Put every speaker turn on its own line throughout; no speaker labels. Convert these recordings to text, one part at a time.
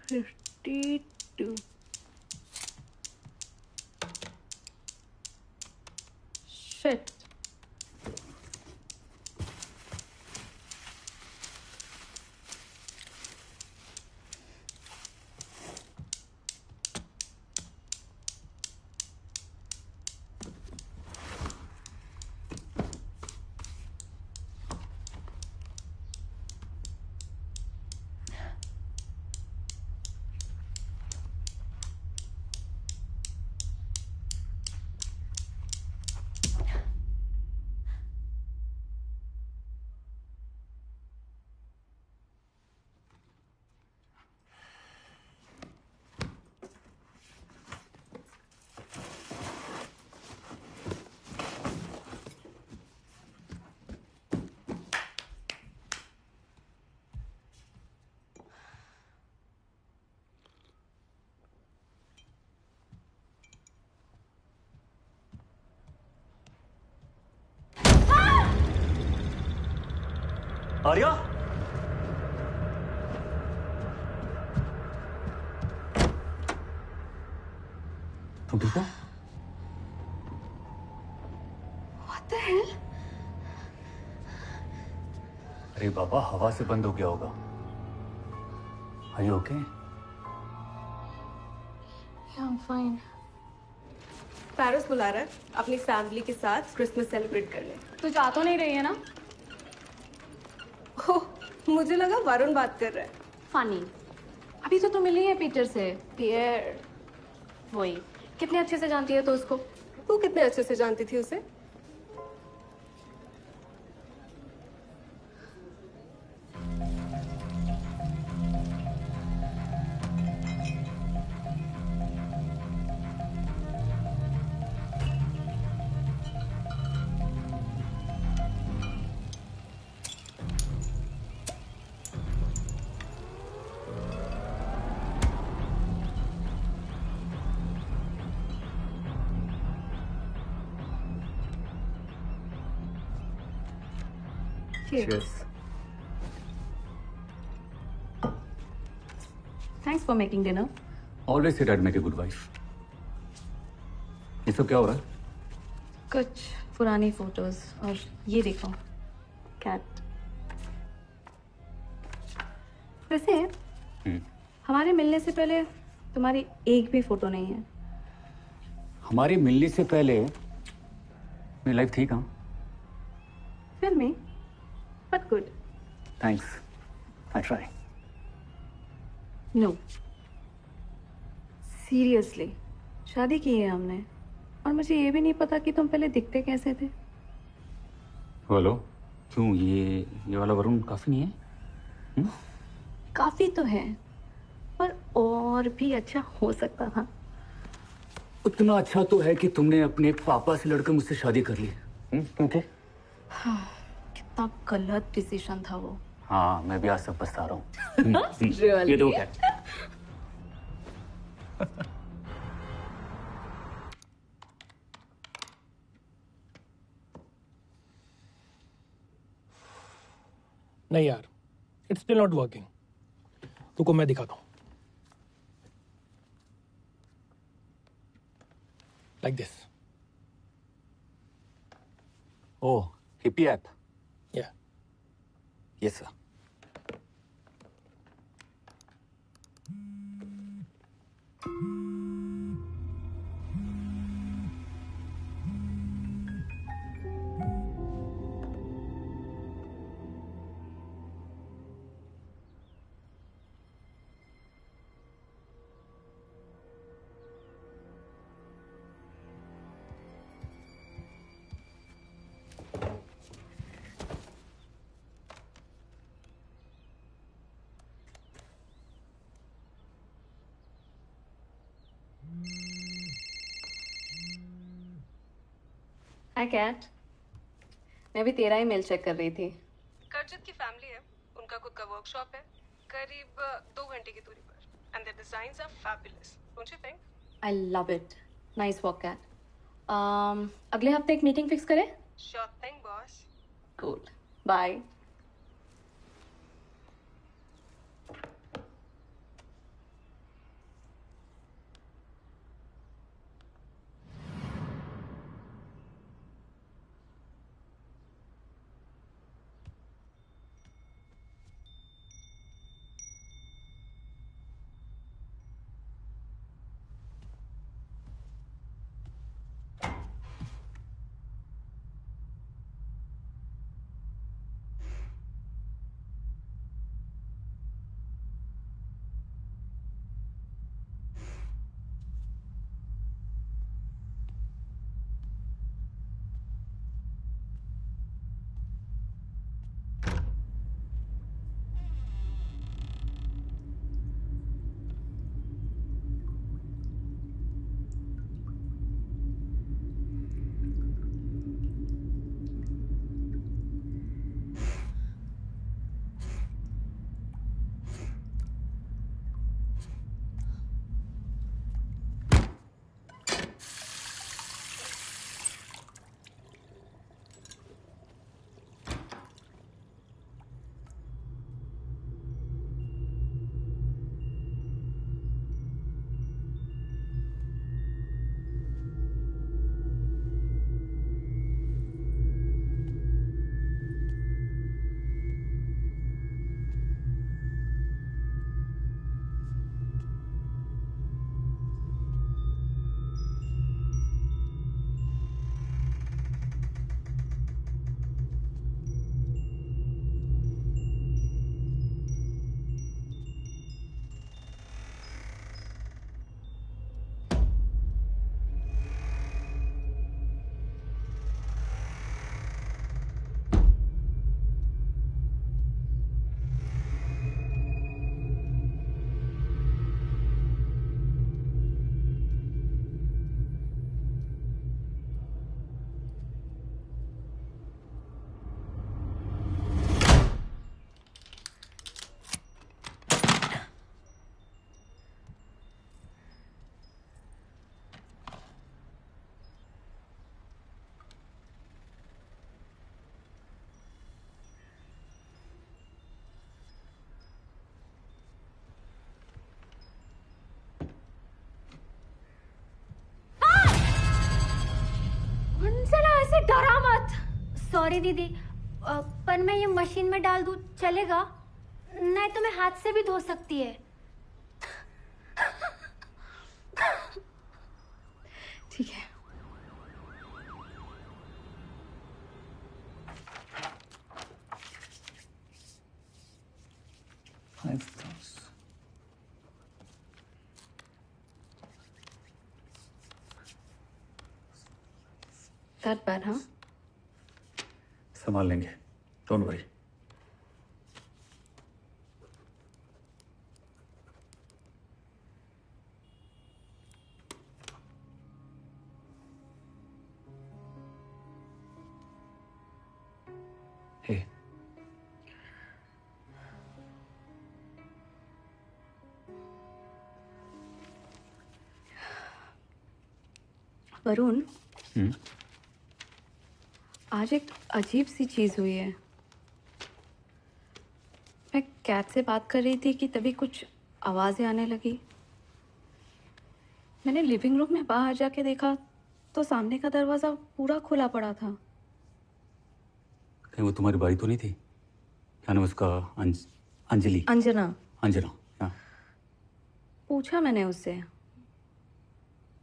52. Shit.
Arya, तुम ठीक हो?
What the hell?
अरे बाबा, हवा से बंद हो गया होगा। Are you okay?
Yeah, I'm fine.
Paris बुला रहा है अपनी फैमिली के साथ क्रिसमस सेलिब्रेट करने।
तू जा तो नहीं रही है ना?
ओह, मुझे लगा वरुण बात कर रहा है।
फनी। अभी तो मिली है पीटर से।
पियर,
वही। कितने अच्छे से जानती है तो उसको?
तू कितने अच्छे से जानती थी उसे?
Cheers.
Thanks for making dinner.
Always said I'd make a good wife. ये सब क्या हो रहा है?
कुछ पुरानी फोटोज और ये देखो कैट। वैसे हमारे मिलने से पहले तुम्हारी एक भी फोटो नहीं है।
हमारे मिलने से पहले मेरी लाइफ थी कहाँ?
फिल्मी but good.
Thanks. I try.
No seriously शादी की है हमने और मुझे ये भी नहीं पता कि तुम पहले दिखते कैसे थे।
हेलो, क्यों ये वाला वरुण काफी नहीं है?
काफी तो है पर और भी अच्छा हो सकता था।
उतना अच्छा तो है कि तुमने अपने पापा से लड़कर मुझसे शादी कर ली। क्योंकि
कितना गलत डिसीजन था वो।
हाँ, मैं भी आज सब पछता रहा हूँ।
Really?
ये देखो क्या।
नहीं यार, इट्स स्टिल नॉट वर्किंग। तुमको मैं दिखाता हूँ। Like this.
Oh, hippie app.
या
यस सर।
हाय कैट। मैं भी तेरा ही मेल चेक कर रही थी।
करजत की फैमिली है, उनका खुद का वर्कशॉप है, करीब 2 घंटे की दूरी पर। And the designs are fabulous, don't you think?
I love it. Nice work Kat. अगले हफ्ते एक मीटिंग फिक्स करें।
Sure thing boss.
Good bye.
Sorry दीदी, पर मैं ये मशीन में डाल दूँ चलेगा? नहीं तो मैं हाथ से भी धो सकती है।
ठीक है। That bad, huh?
संभाल लेंगे, डोंट वरी। हे,
वरुण, आज एक अजीब सी चीज हुई है। मैं कैट से बात कर रही थी कि तभी कुछ आवाजें आने लगी। मैंने लिविंग रूम में बाहर जाके देखा तो सामने का दरवाजा पूरा खुला पड़ा था।
कहीं वो तुम्हारी बारी तो नहीं थी? क्या नाम उसका? अंजलि?
अंजना।
अंजना, हाँ।
पूछा मैंने उससे,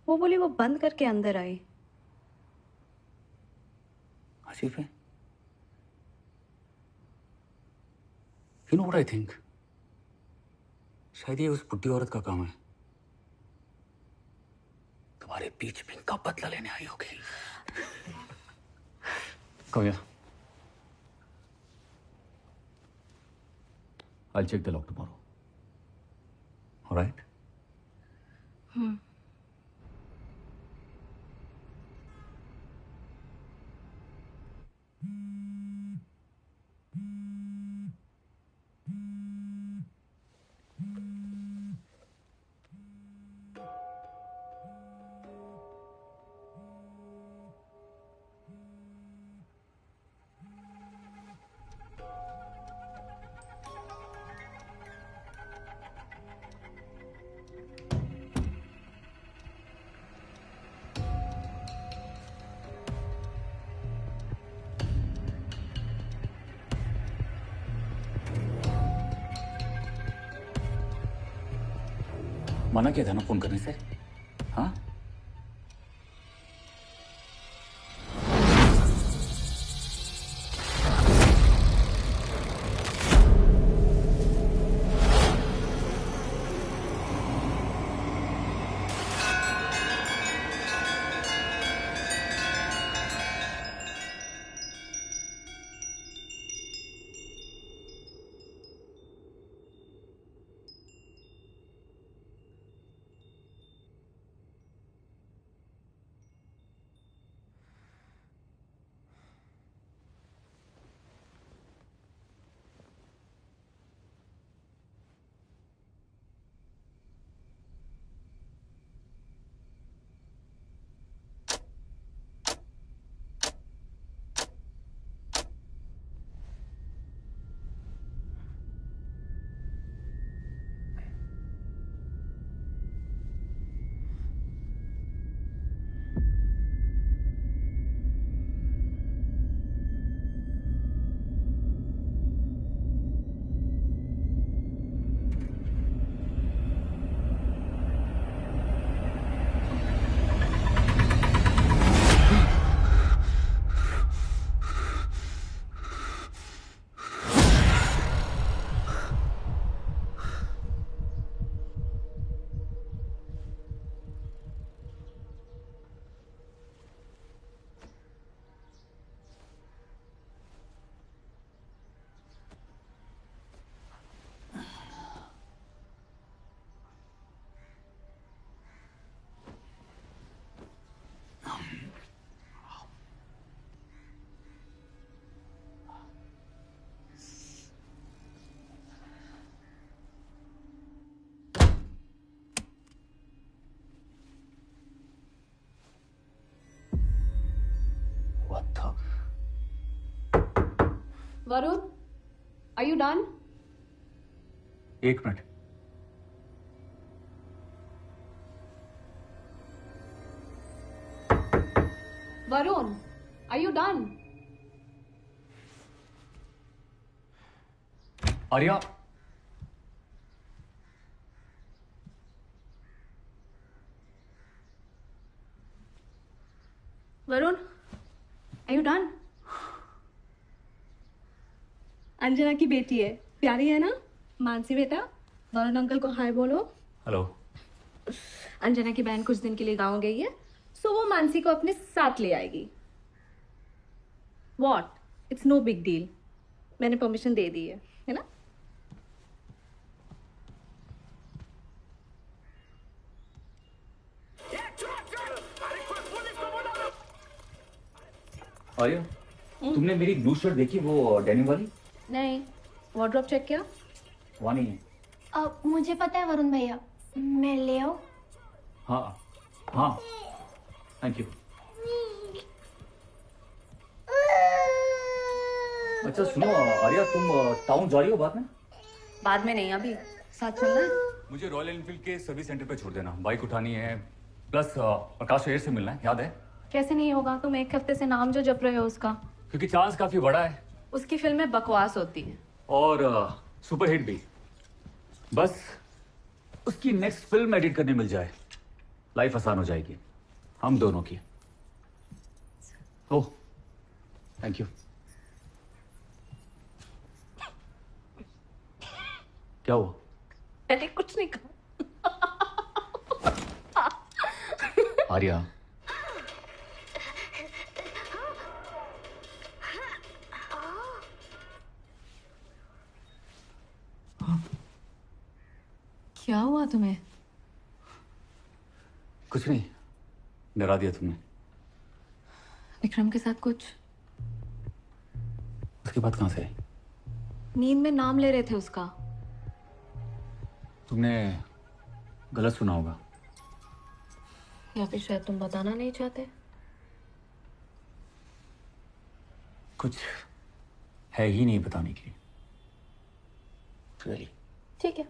वो बोली वो बंद करके अंदर आई।
अजीब है। You know what I think, शायद ये उस बुढ़ी औरत का काम है। तुम्हारे बीच में का बदला लेने आई होगी। Come here. I'll check the lock tomorrow. All right? मना किया था ना फोन करने से, हाँ?
Varun, are you done?
एक minute.
Varun, are you done?
Arya,
Varun, are you done? Anjana की बेटी है, प्यारी है ना? मानसी बेटा, वरुण अंकल को हाय बोलो।
हेलो।
अंजना की बहन कुछ दिन के लिए गांव गई है, सो वो मानसी को अपने साथ ले आएगी। What? It's no big deal. मैंने परमिशन दे दी है ना?
आर्या, तुमने मेरी ब्लू शर्ट देखी, वो डेनिम वाली?
नहीं, वार्डरोब चेक किया?
वहाँ नहीं है।
मुझे पता है वरुण भैया, मैं ले आओ।
हाँ हाँ, थैंक यू। अच्छा सुनो आर्या, तुम टाउन जा रही हो बाद में?
बाद में नहीं, अभी साथ चलना है।
मुझे रॉयल एनफील्ड के सर्विस सेंटर पे छोड़ देना, बाइक उठानी है, प्लस प्रकाश अय्यर से मिलना है, याद है?
कैसे नहीं होगा? तुम एक हफ्ते से नाम जो जप रहे हो उसका।
क्योंकि चांस काफी बड़ा है
उसकी फिल्में बकवास होती हैं।
और सुपरहिट भी। बस उसकी नेक्स्ट फिल्म एडिट करने मिल जाए, लाइफ आसान हो जाएगी हम दोनों की। ओह, थैंक यू। क्या हुआ?
मैंने कुछ नहीं कहा।
आर्या,
क्या हुआ तुम्हें?
कुछ नहीं, डरा दिया तुमने।
विक्रम के साथ कुछ?
उसके बाद कहां से आई?
नींद में नाम ले रहे थे उसका।
तुमने गलत सुना होगा।
या फिर शायद तुम बताना नहीं चाहते।
कुछ है ही नहीं बताने की। Really?
ठीक है,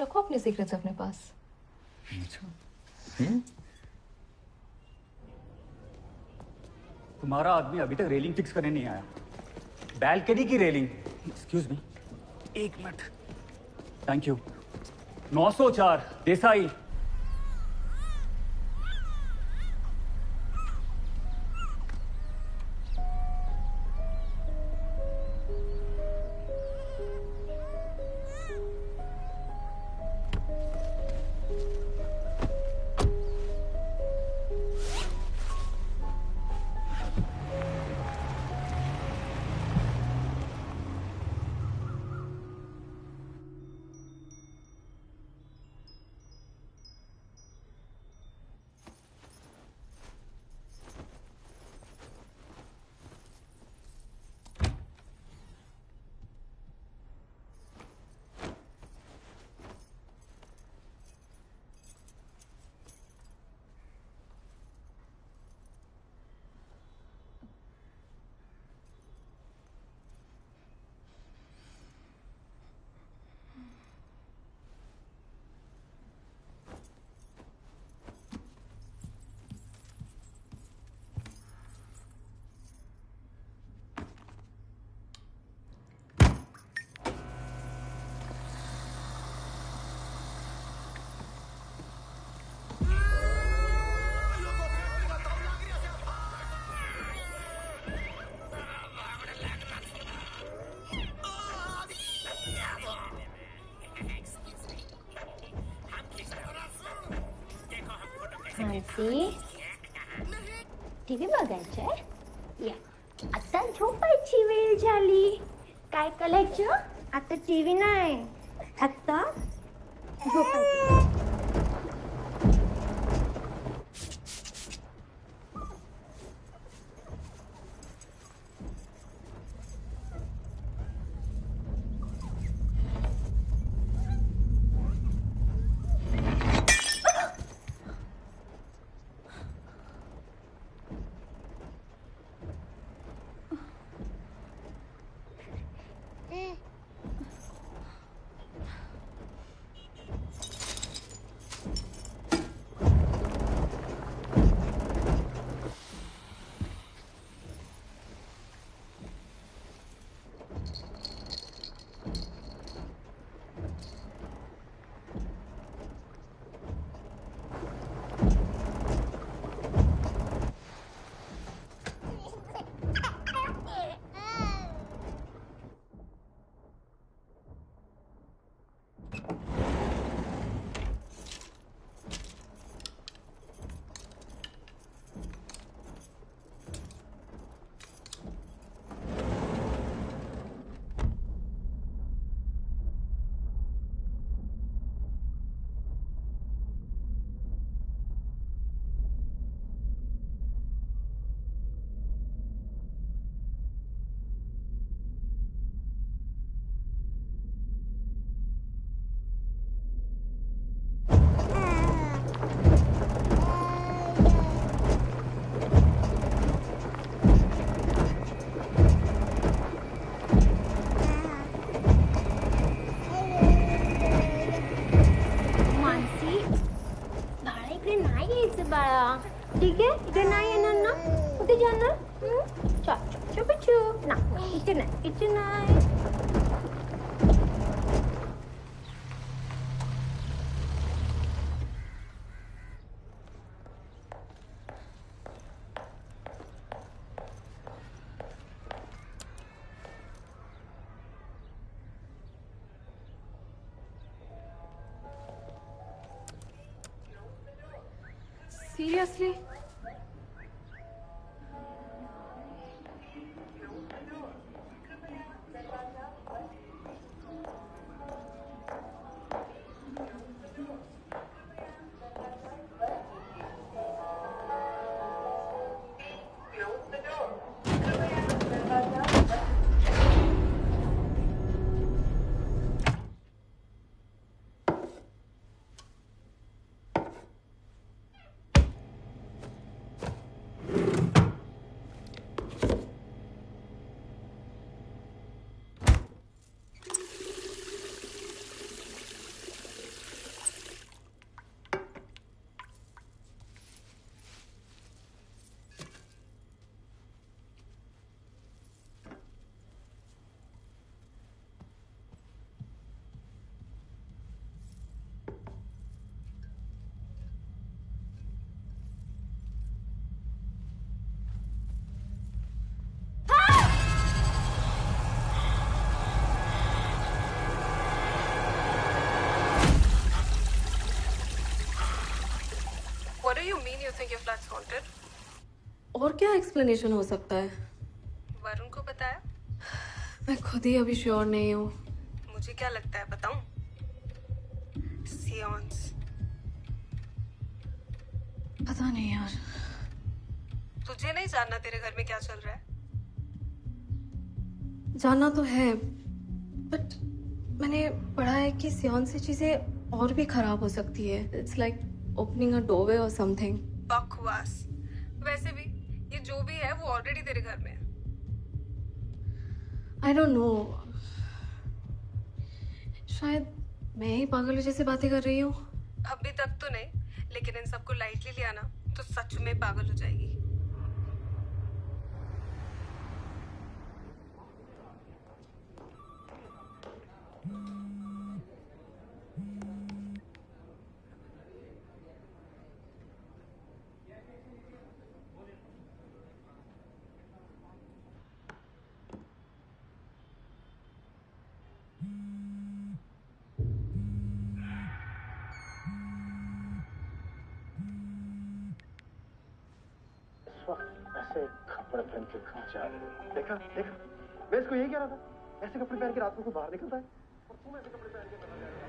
रखो अपने सीक्रेट्स अपने पास।
अच्छा। तुम्हारा आदमी अभी तक रेलिंग फिक्स करने नहीं आया। बैल्कनी की रेलिंग। एक्सक्यूज मी, एक minute. Thank you. 904 Desai.
Mansi, TV बघायचंय? या आता झोपायची वेळ झाली. काय करायचं? आता टीव्ही नाही, आता झोपायचं. बाळा ठीक आहे इथे नाही येणार ना कुठे जाणार चल पिचू ना इथे नाही
seriously
What do you mean you think your flat's haunted?
और क्या एक्सप्लेनेशन हो सकता है?
वरुण को बताया?
मैं खुद ही अभी श्योर नहीं हूँ।
मुझे क्या लगता है बताऊं? सियॉन्स।
पता नहीं यार।
तुझे नहीं जानना तेरे घर में क्या चल रहा है?
जानना तो है, बट मैंने पढ़ा है कि सियॉन से चीजें और भी खराब हो सकती है। It's like opening a doorway और समथिंग।
बकवास। वैसे भी ये जो भी है वो ऑलरेडी तेरे घर में है।
आई डोंट नो, शायद मैं ही पागलों जैसे बातें कर रही हूँ।
अभी तक तो नहीं, लेकिन इन सबको लाइटली लिया ना तो सच में पागल हो जाएगी।
ऐसे कपड़े पहन के कहाँ जा रहे हो? देखा देखा, मैं इसको यही कह रहा था, ऐसे कपड़े पहन के रात को कोई बाहर निकलता है और तुम ऐसे कपड़े पहन के बाहर जा रहे हो।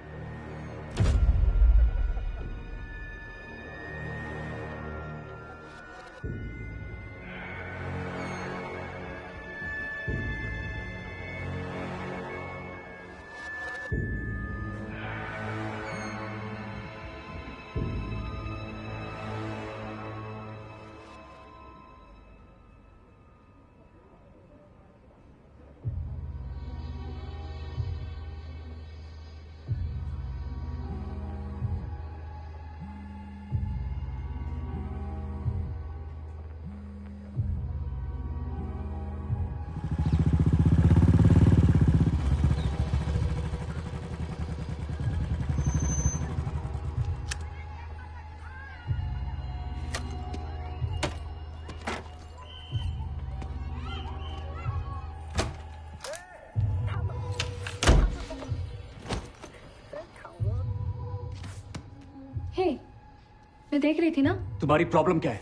हे, मैं देख रही थी ना।
तुम्हारी प्रॉब्लम क्या है?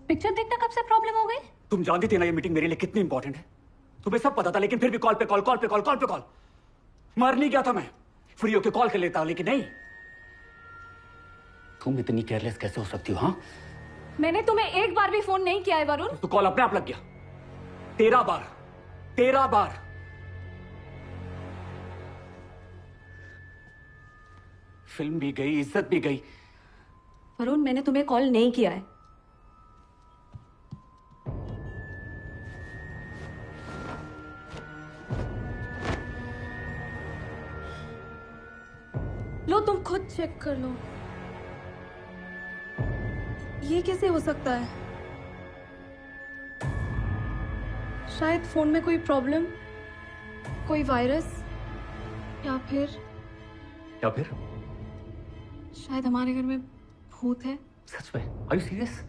पिक्चर देखना कब से प्रॉब्लम हो गई?
तुम जानती थी ना ये मीटिंग मेरे लिए कितनी इंपॉर्टेंट है। तुम्हें सब पता था, लेकिन फिर भी कॉल पे कॉल। मर नहीं गया था मैं, फ्री होके कॉल कर लेता, लेकिन नहीं। तुम इतनी केयरलेस कैसे हो सकती हो? हाँ,
मैंने तुम्हें एक बार भी फोन नहीं किया है वरुण।
तो कॉल अपने आप लग गया। 13 बार। फिल्म भी गई, इज्जत भी गई।
वरुण, मैंने तुम्हें कॉल नहीं किया है। लो, तुम खुद चेक कर लो। ये कैसे हो सकता है? शायद फोन में कोई प्रॉब्लम, कोई वायरस, या फिर शायद हमारे घर में भूत है।
सच में? Are you serious?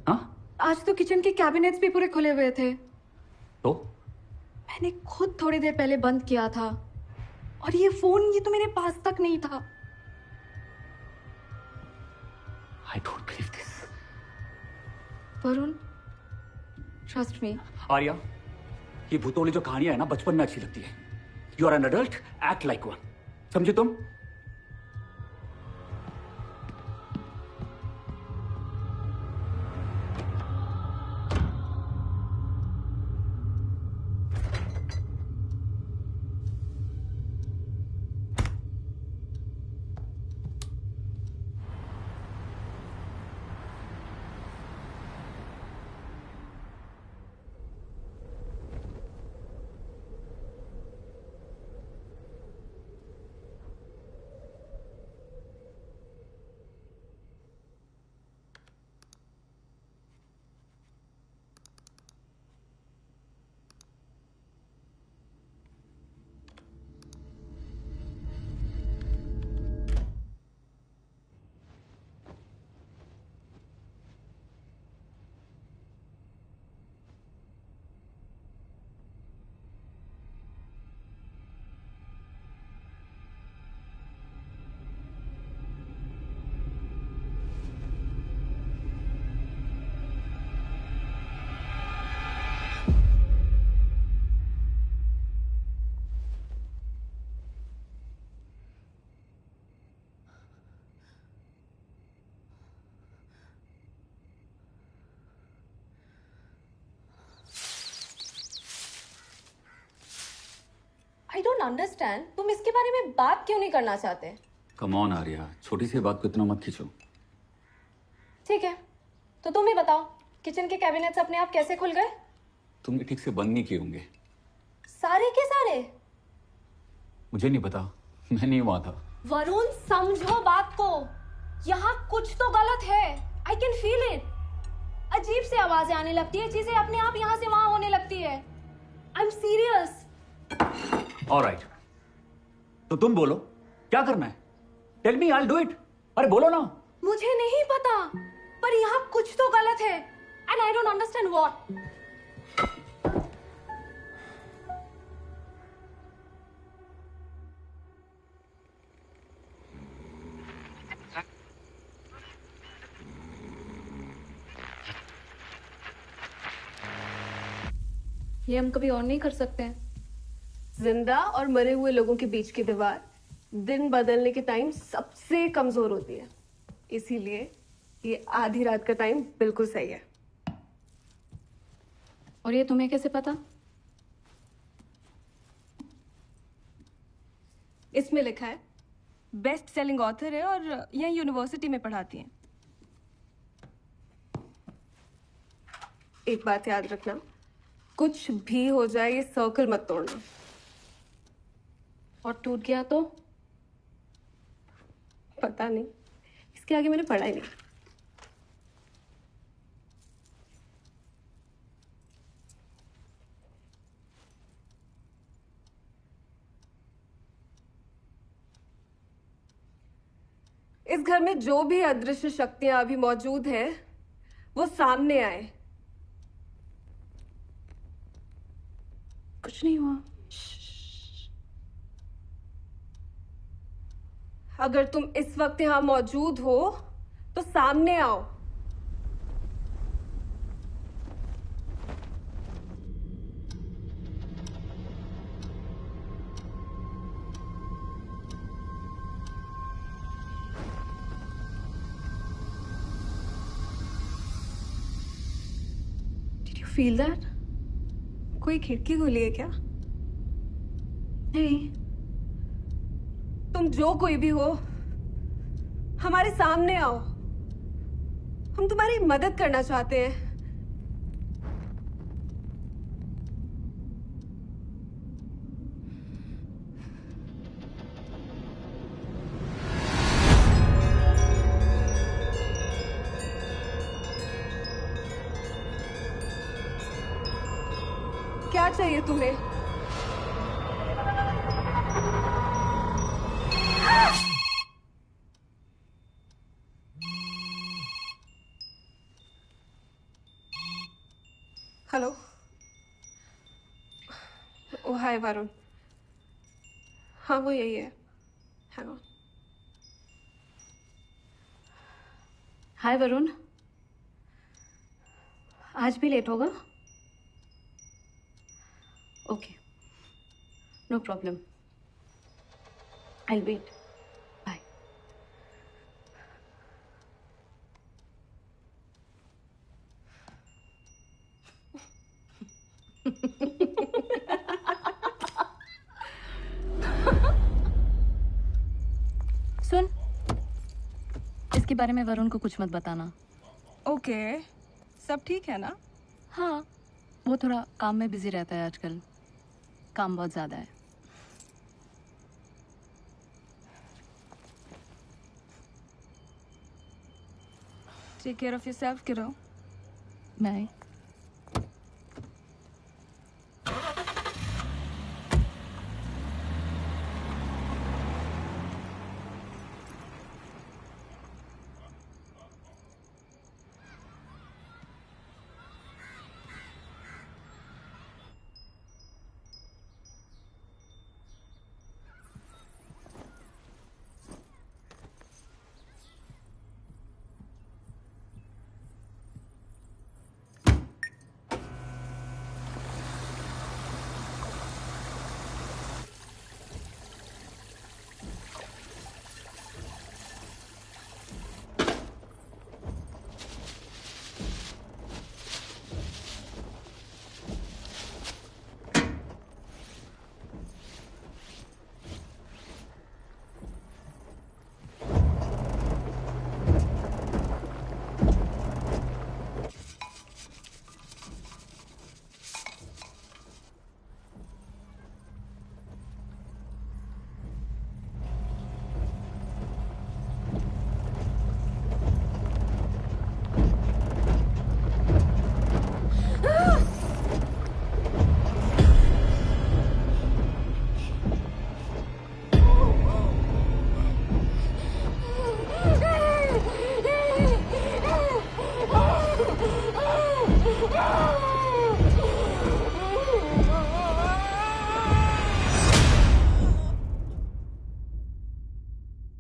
हाँ?
आज तो किचन के कैबिनेट्स भी पूरे खुले हुए थे।
तो
मैंने खुद थोड़ी देर पहले बंद किया था, और ये फोन ये तो मेरे पास तक नहीं था।
I don't believe this.
Varun, trust me.
Arya, ये भूतों वाली जो कहानियां है ना बचपन में अच्छी लगती है। You are an adult, act like one. समझे तुम?
आई डोंट अंडरस्टैंड, तुम इसके बारे में बात क्यों नहीं करना चाहते?
कम ऑन आर्या, छोटी सी बात को इतना मत खींचो।
ठीक है, तो तुम ही बताओ, किचन के कैबिनेट्स अपने आप कैसे खुल गए?
तुमने ठीक से बंद नहीं किए होंगे।
सारे के सारे?
मुझे नहीं पता, मैं नहीं वहां था।
वरुण, समझो बात को, यहाँ कुछ तो गलत है। I can feel it. अजीब सी आवाजें आने लगती है, चीजें अपने आप यहाँ से वहां होने लगती है। I am serious.
ऑलराइट, तो तुम बोलो क्या करना है? Tell me, I will do it. अरे बोलो ना।
मुझे नहीं पता, पर यहाँ कुछ तो गलत है, and I don't understand what. ये हम कभी और नहीं कर सकते हैं।
जिंदा और मरे हुए लोगों के बीच की दीवार दिन बदलने के टाइम सबसे कमजोर होती है, इसीलिए ये आधी रात का टाइम बिल्कुल सही है।
और ये तुम्हें कैसे पता?
इसमें लिखा है बेस्ट सेलिंग ऑथर है और यह यूनिवर्सिटी में पढ़ाती हैं। एक बात याद रखना, कुछ भी हो जाए ये सर्कल मत तोड़ना।
और टूट गया तो?
पता नहीं, इसके आगे मैंने पढ़ा ही नहीं। इस घर में जो भी अदृश्य शक्तियां अभी मौजूद हैं, वो सामने आए।
कुछ नहीं हुआ।
अगर तुम इस वक्त यहां मौजूद हो तो सामने आओ।
Did you feel that?
कोई खिड़की खुली है क्या?
नहीं।
तुम जो कोई भी हो, हमारे सामने आओ। हम तुम्हारी मदद करना चाहते हैं। चाहिए तुम्हें? हेलो। ओ हाय वरुण। हाँ वो यही है। Hang on.
हाय वरुण, आज भी लेट होगा? Okay, no problem, I will wait, bye. सुन, इसके बारे में वरुण को कुछ मत बताना।
ओके, सब ठीक है ना?
हाँ, वो थोड़ा काम में बिजी रहता है आजकल, काम बहुत ज़्यादा है।
टेक केयर ऑफ योरसेल्फ किरो।
बाय।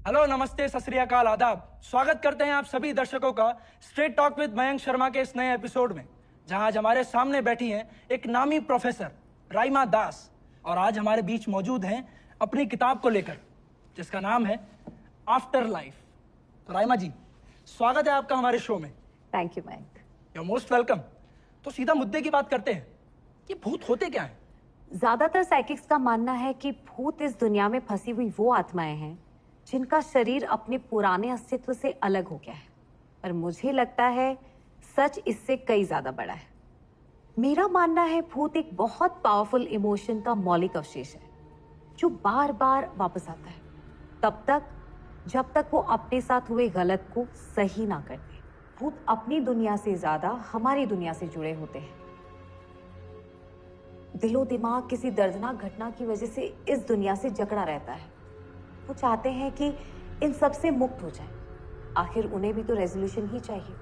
हेलो, नमस्ते, सत श्री अकाल, आदाब। स्वागत करते हैं आप सभी दर्शकों का straight talk with Mayank Sharma के इस नए एपिसोड में, जहां आज हमारे सामने बैठी हैं एक नामी प्रोफेसर राइमा दास, और आज हमारे बीच मौजूद हैं अपनी किताब को लेकर, जिसका नाम है आफ्टर लाइफ। तो राइमा जी, स्वागत है आपका हमारे शो में।
Thank you Mayank.
You most welcome. तो सीधा मुद्दे की बात करते हैं, ये भूत होते क्या हैं?
ज्यादातर साइकिक्स का मानना है कि भूत इस दुनिया में फंसी हुई वो आत्माएं हैं जिनका शरीर अपने पुराने अस्तित्व से अलग हो गया है, पर मुझे लगता है सच इससे कई ज्यादा बड़ा है। मेरा मानना है भूत एक बहुत पावरफुल इमोशन का मौलिक अवशेष है जो बार बार वापस आता है तब तक जब तक वो अपने साथ हुए गलत को सही ना कर दे। भूत अपनी दुनिया से ज्यादा हमारी दुनिया से जुड़े होते हैं। दिलो दिमाग किसी दर्दनाक घटना की वजह से इस दुनिया से जकड़ा रहता है। वो चाहते हैं कि इन सब से मुक्त हो जाए। आखिर उन्हें भी तो रेजोल्यूशन ही चाहिए।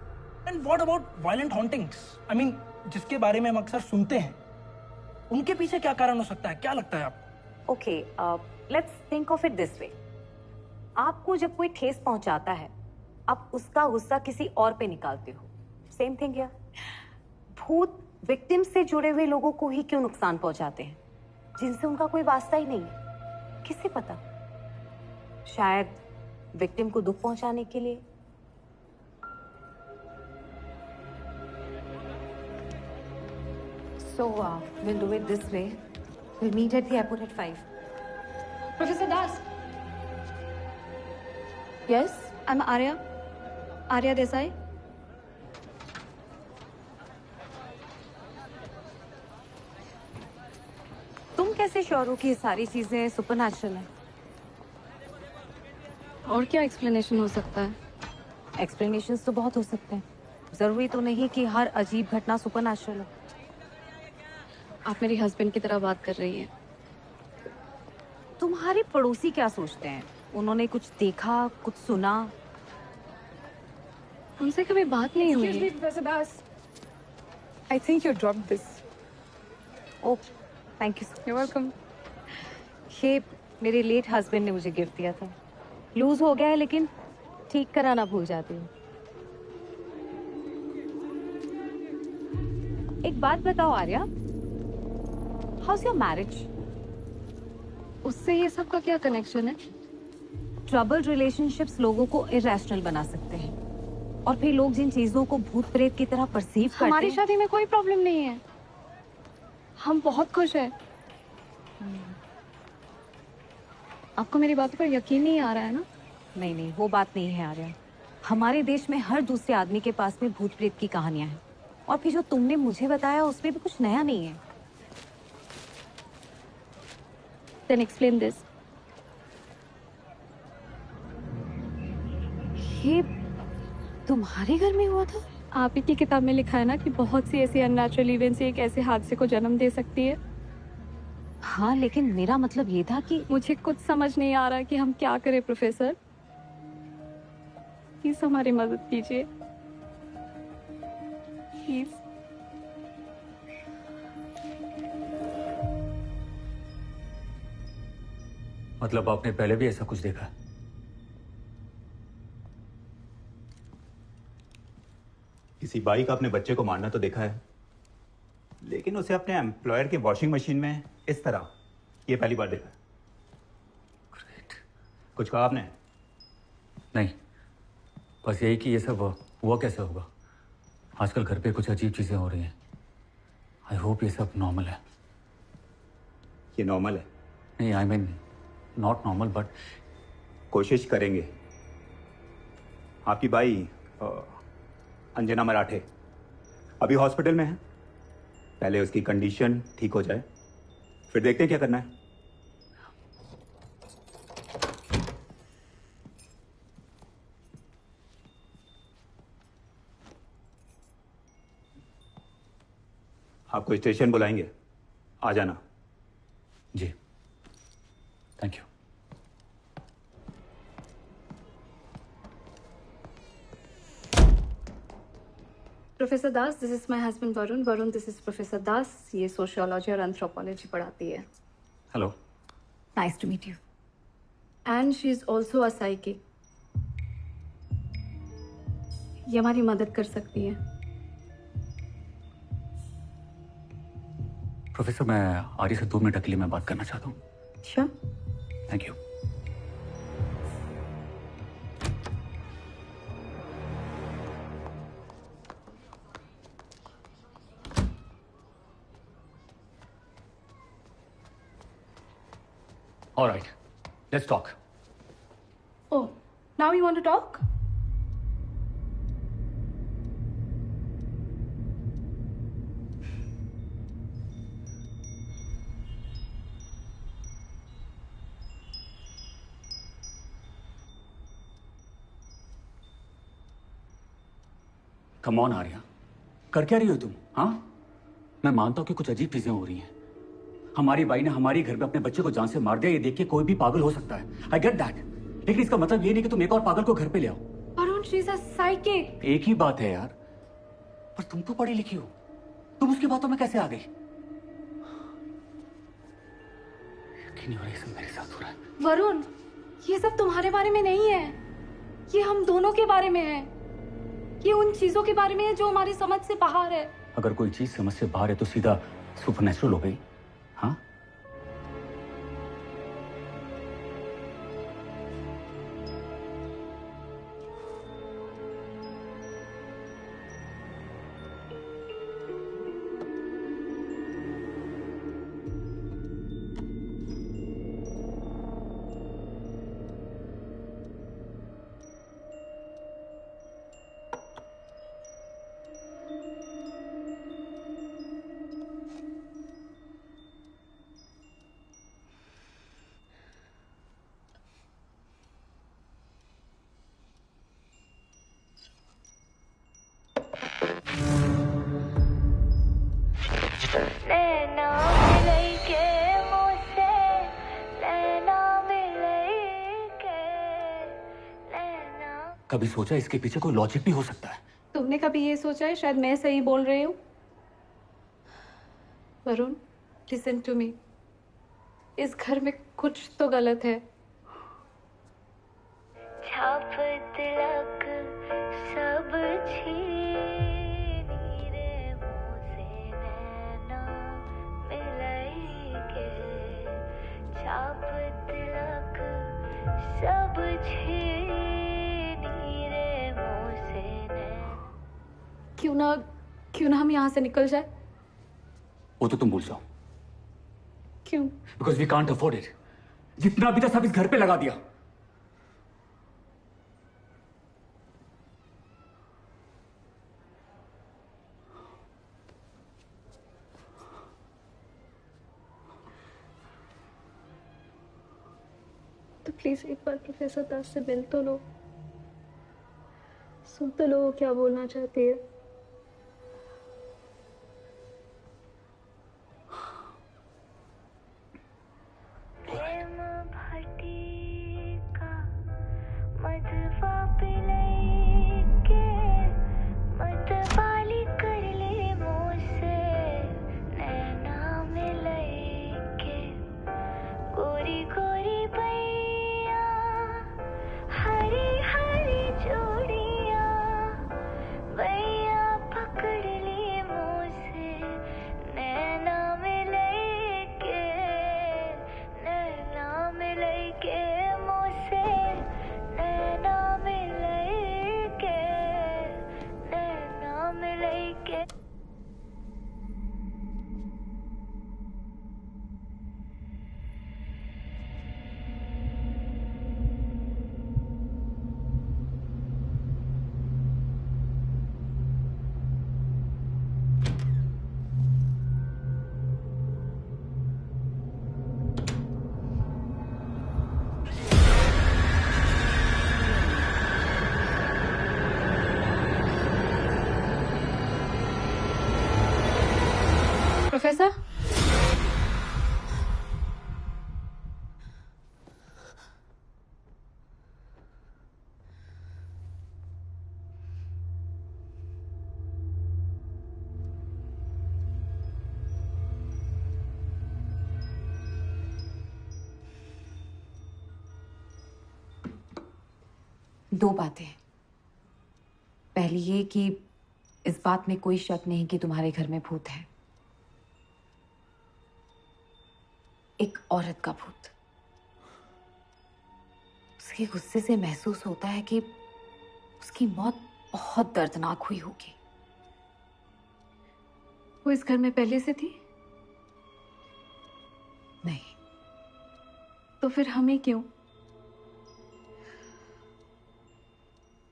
And what about violent hauntings? I mean, जिसके बारे में हम अक्सर सुनते हैं, उनके पीछे क्या कारण हो सकता है? क्या लगता है आपको?
Okay, let's think of it this way. आपको जब कोई ठेस पहुंचाता है, आप उसका गुस्सा किसी और पे निकालते हो। Same thing here. भूत विक्टिम से जुड़े हुए लोगों को ही क्यों नुकसान पहुंचाते हैं जिनसे उनका कोई वास्ता ही नहीं है? किसे पता, शायद विक्टिम को दुख पहुंचाने के लिए। So we'll do it this way. We'll meet at the airport at 5.
Professor Das. Yes, I'm Arya. Arya Desai.
तुम कैसे श्योर हो कि ये सारी चीजें सुपरनैचुरल हैं?
और क्या एक्सप्लेनेशन हो सकता है?
एक्सप्लेनेशंस तो बहुत हो सकते हैं, जरूरी तो नहीं कि हर अजीब घटना सुपरनैचुरल हो।
आप मेरे हस्बैंड की तरह बात कर रही हैं।
तुम्हारे पड़ोसी क्या सोचते हैं? उन्होंने कुछ देखा, कुछ सुना?
उनसे कभी बात नहीं हुई।
Excuse me, Professor Das. I think you dropped this.
Oh, thank you.
You're welcome.
ये मेरे लेट हस्बैंड ने मुझे गिफ्ट दिया था। लूज हो गया है लेकिन ठीक कराना भूल जाती हूँ। एक बात बताओ आर्या, हाउस योर मैरिज?
उससे ये सब का क्या कनेक्शन है?
ट्रबल रिलेशनशिप्स लोगों को इरेशनल बना सकते हैं और फिर लोग जिन चीजों को भूत प्रेत की तरह परसीव करते
हमारी
हैं।
शादी में कोई प्रॉब्लम नहीं है, हम बहुत खुश हैं। आपको मेरी बातों पर यकीन नहीं आ रहा है ना?
नहीं नहीं, वो बात नहीं है आर्या। हमारे देश में हर दूसरे आदमी के पास में भूत प्रेत की कहानियां हैं और फिर जो तुमने मुझे बताया उसमें भी कुछ नया नहीं है।
Then explain this.
ये तुम्हारे घर में हुआ था?
आप ही की किताब में लिखा है ना कि बहुत सी ऐसी अननेचुरल इवेंट्स एक ऐसे हादसे को जन्म दे सकती है।
हाँ, लेकिन मेरा मतलब ये था कि
मुझे कुछ समझ नहीं आ रहा कि हम क्या करें प्रोफेसर। प्लीज हमारी मदद कीजिए, प्लीज।
मतलब आपने पहले भी ऐसा कुछ देखा?
किसी बाई का अपने बच्चे को मारना तो देखा है, लेकिन उसे अपने एम्प्लॉयर के वॉशिंग मशीन में इस तरह ये पहली बार देखा है। कुछ कहा आपने?
नहीं, बस यही कि ये सब हुआ कैसे होगा। आजकल घर पे कुछ अजीब चीजें हो रही हैं। आई होप ये सब नॉर्मल है।
ये नॉर्मल है?
नहीं, I mean not normal, but
कोशिश करेंगे। आपकी बाई अंजना मराठे अभी हॉस्पिटल में है। पहले उसकी कंडीशन ठीक हो जाए, फिर देखते हैं क्या करना है। आपको स्टेशन बुलाएंगे, आ जाना।
जी, thank you.
Professor Das, this is my husband Varun. Varun, this is professor Das. ये सोशियोलॉजी और एंथ्रोपोलॉजी पढ़ाती है।
Hello.
Nice to meet you.
And she is also a psychic. ये हमारी मदद कर सकती है।
प्रोफेसर, मैं आर्य से 2 मिनट अकेले में बात करना चाहता हूँ।
Sure.
Thank you. All right, let's talk.
Oh, now you want to talk?
Come on, Arya, कर क्या रही हो तुम? हाँ, मैं मानता हूँ कि कुछ अजीब चीजें हो रही हैं। हमारी बाई ने हमारी घर पे अपने बच्चे को जान से मार दिया, ये देख के कोई भी पागल हो सकता है। आई गेट दैट, लेकिन इसका मतलब ये नहीं कि तुम एक और पागल को घर पे ले आओ।
Varun, she is a psychic.
एक ही बात है यार, पर तुम तो पढ़ी लिखी हो, तुम उसकी बातों में कैसे आ गई? यकीन नहीं हो रहा ये सब मेरे साथ हो रहा है।
वरुण, ये सब तुम्हारे बारे में नहीं है, ये हम दोनों के बारे में है। ये उन चीजों के बारे में है जो हमारी समझ से बाहर है।
अगर कोई चीज समझ से बाहर है तो सीधा सुपरनैचुरल हो गई। हाँ, कभी सोचा इसके पीछे कोई लॉजिक भी हो सकता है?
तुमने कभी ये सोचा है शायद मैं सही बोल रही हूँ? Varun, listen to me. इस घर में कुछ तो गलत है।
छाप तिलक सब छीनी रे मुझसे नैना मिलाई के, छाप तिलक सब छीनी रे मुझसे नैना।
क्यों ना हम यहाँ से निकल जाए?
वो तो तुम भूल जाओ।
क्यों?
Because we can't afford it. जितना भी था सब इस घर पे लगा दिया।
तो प्लीज एक बार प्रोफेसर दास से मिल तो लो, सुन तो लो वो क्या बोलना चाहती है।
प्रेम भटिका मधवा पिलाई के, मतवाली कर ले मुझसे नैना मिलाई के, गोरी गोरी बैया हरी हरी जोड़िया, बैया पकड़ ली मुझसे नैना मिलाई के, नैना मिलाई के मुझसे नैना मिलाई के, नैना मिलाई के।
प्रोफेसर,
दो बातें। पहली ये कि इस बात में कोई शक नहीं कि तुम्हारे घर में भूत है, एक औरत का भूत। उसके गुस्से से महसूस होता है कि उसकी मौत बहुत दर्दनाक हुई होगी।
वो इस घर में पहले से थी?
नहीं।
तो फिर हमें क्यों?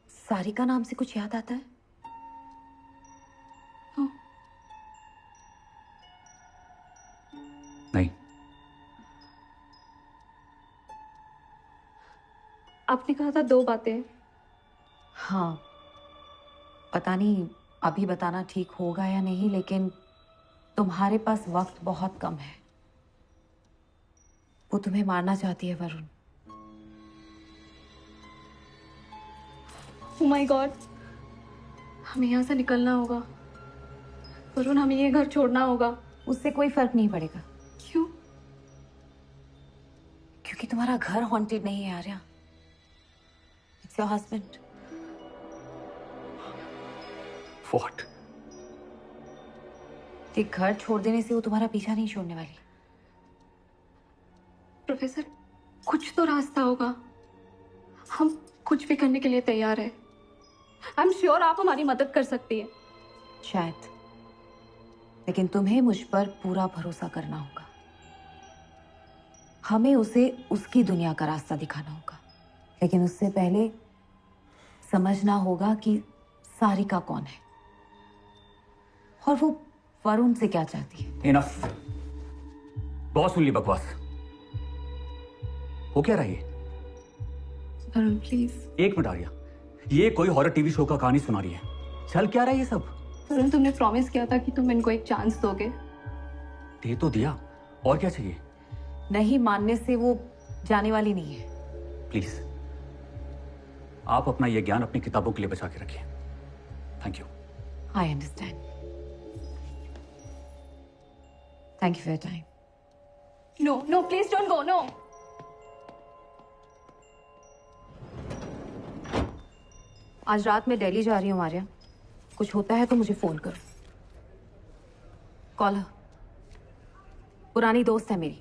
सारिका नाम से कुछ याद आता है?
हाँ।
नहीं।
आपने कहा था दो बातें।
हाँ, पता नहीं अभी बताना ठीक होगा या नहीं, लेकिन तुम्हारे पास वक्त बहुत कम है। वो तुम्हें मारना चाहती है वरुण।
Oh my God, हमें यहाँ से निकलना होगा। वरुण, हमें ये घर छोड़ना होगा।
उससे कोई फर्क नहीं पड़ेगा।
क्यों?
क्योंकि तुम्हारा घर हॉन्टेड नहीं है Arya. It's your husband.
What?
ये घर छोड़ देने से वो तुम्हारा पीछा नहीं छोड़ने वाली।
प्रोफेसर, कुछ तो रास्ता होगा। हम कुछ भी करने के लिए तैयार है। आई एम श्योर आप हमारी मदद कर सकती है।
शायद, लेकिन तुम्हें मुझ पर पूरा भरोसा करना होगा। हमें उसे उसकी दुनिया का रास्ता दिखाना होगा, लेकिन उससे पहले समझना होगा कि सारिका कौन है और वो वरुण से क्या चाहती है।
इनफ। बहुत सुन ली बकवास। हो क्या रहा है?
वरुण प्लीज।
एक मिनट आर्या, ये कोई हॉरर टीवी शो का कहानी सुना रही है। चल क्या रहा है ये सब?
वरुण, तुमने प्रॉमिस किया था कि तुम इनको एक चांस दोगे।
दे तो दिया, और क्या चाहिए?
नहीं मानने से वो जाने वाली नहीं है।
प्लीज आप अपना ये ज्ञान अपनी किताबों के लिए बचा के रखिए। Thank you.
I understand. Thank you for your time.
No, no, please don't go, no.
आज रात मैं दिल्ली जा रही हूँ आर्या। कुछ होता है तो मुझे फोन करो। Call her। पुरानी दोस्त है मेरी,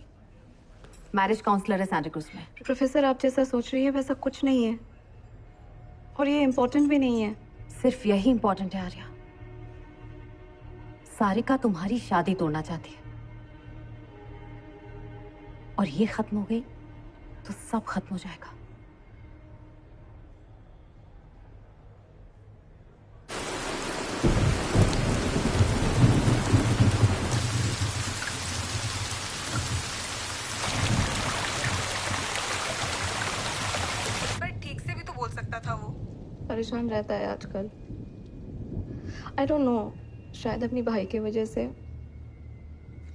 मैरिज काउंसलर है सैंटा क्रूज में।
प्रोफेसर आप जैसा सोच रही है वैसा कुछ नहीं है, और ये इम्पोर्टेंट भी नहीं है।
सिर्फ यही इंपॉर्टेंट है आर्या। सारिका तुम्हारी शादी तोड़ना चाहती है, और ये खत्म हो गई तो सब खत्म हो जाएगा।
पर ठीक से भी तो बोल सकता था वो। परेशान रहता है आजकल। आई डोंट नो, शायद अपनी भाई की वजह से,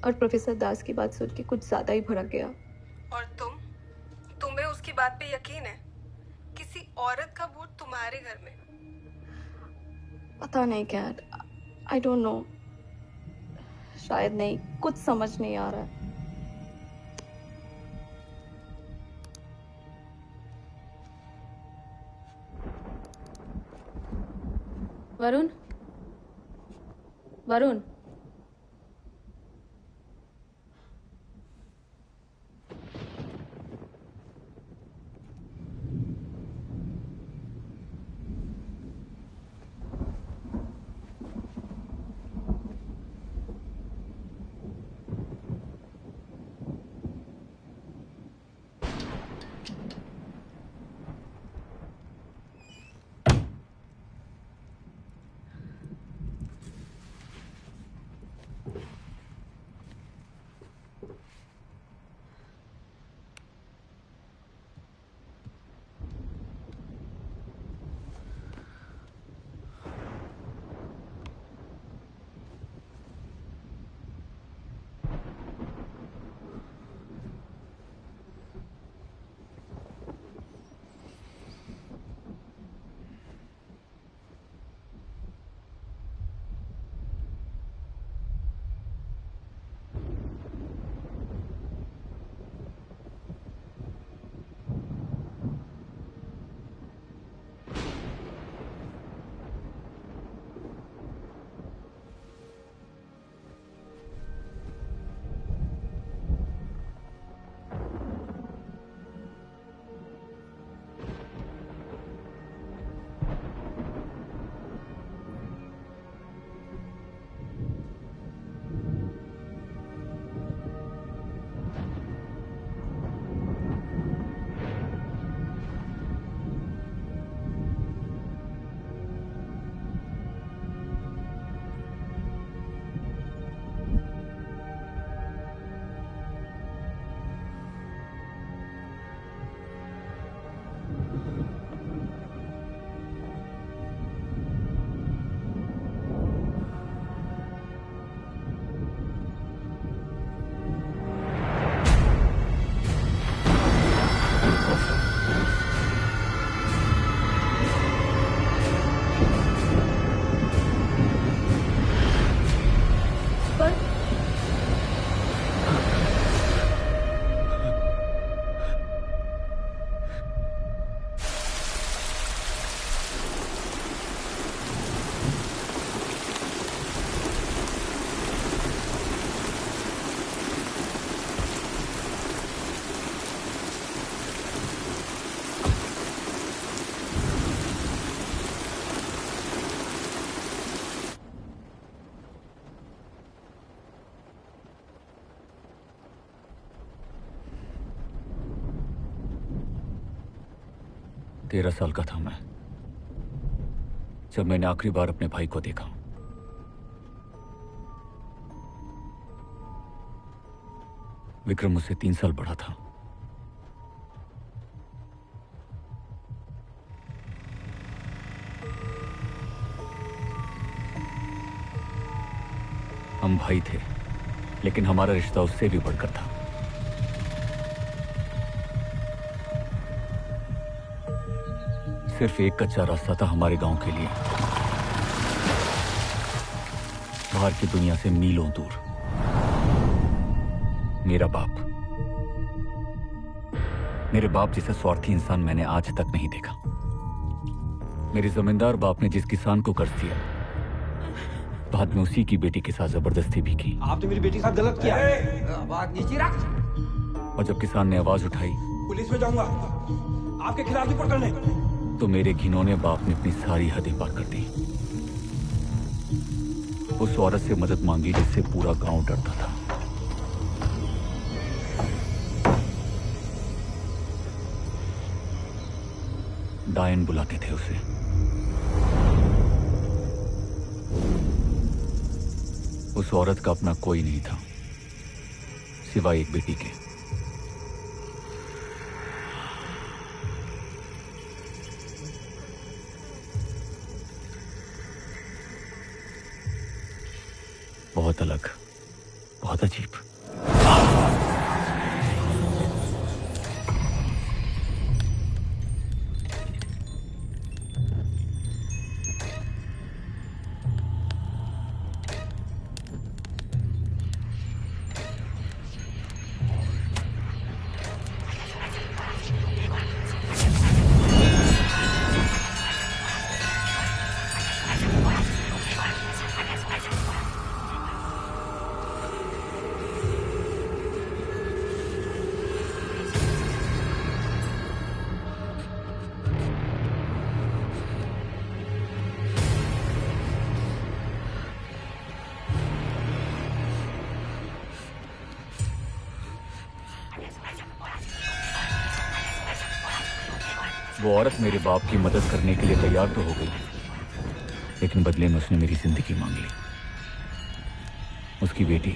और प्रोफेसर दास की बात सुन के कुछ ज्यादा ही भड़क गया। और तुम्हें उसकी बात पे यकीन है? किसी औरत का वोट तुम्हारे घर में? पता नहीं क्या, आई डोंट नो, शायद नहीं, कुछ समझ नहीं आ रहा है।
वरुण, वरुण,
तेरह साल का था मैं जब मैंने आखिरी बार अपने भाई को देखा। विक्रम मुझसे 3 साल बड़ा था। हम भाई थे, लेकिन हमारा रिश्ता उससे भी बढ़कर था। सिर्फ एक कच्चा रास्ता था हमारे गांव के लिए, बाहर की दुनिया से मीलों दूर। मेरा बाप, मेरे बाप जैसा स्वार्थी इंसान मैंने आज तक नहीं देखा। मेरे जमींदार बाप ने जिस किसान को कर्ज दिया, बाद में उसी की बेटी के साथ जबरदस्ती भी की।
आपने मेरी बेटी के साथ गलत किया। आवाज नीचे रख।
और जब किसान ने आवाज उठाई,
पुलिस में जाऊंगा, आपके खिलाफ रिपोर्ट करने,
तो मेरे घिनौने बाप ने अपनी सारी हदें पार कर दी। उस औरत से मदद मांगी जिससे पूरा गांव डरता था। डायन बुलाते थे उसे। उस औरत का अपना कोई नहीं था सिवाय एक बेटी के। बहुत अलग, बहुत अजीब। वो औरत मेरे बाप की मदद करने के लिए तैयार तो हो गई, लेकिन बदले में उसने मेरी जिंदगी मांग ली, उसकी बेटी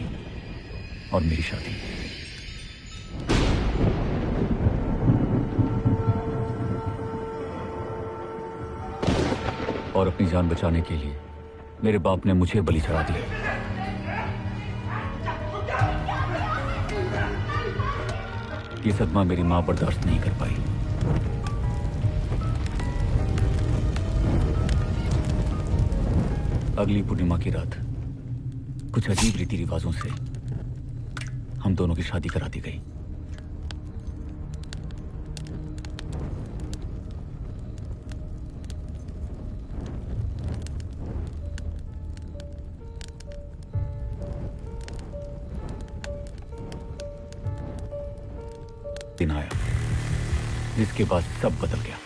और मेरी शादी। और अपनी जान बचाने के लिए मेरे बाप ने मुझे बलि चढ़ा दिया। ये सदमा मेरी मां बर्दाश्त नहीं कर पाई। अगली पूर्णिमा की रात कुछ अजीब रीति रिवाजों से हम दोनों की शादी करा दी गई। दिन आया जिसके बाद सब बदल गया।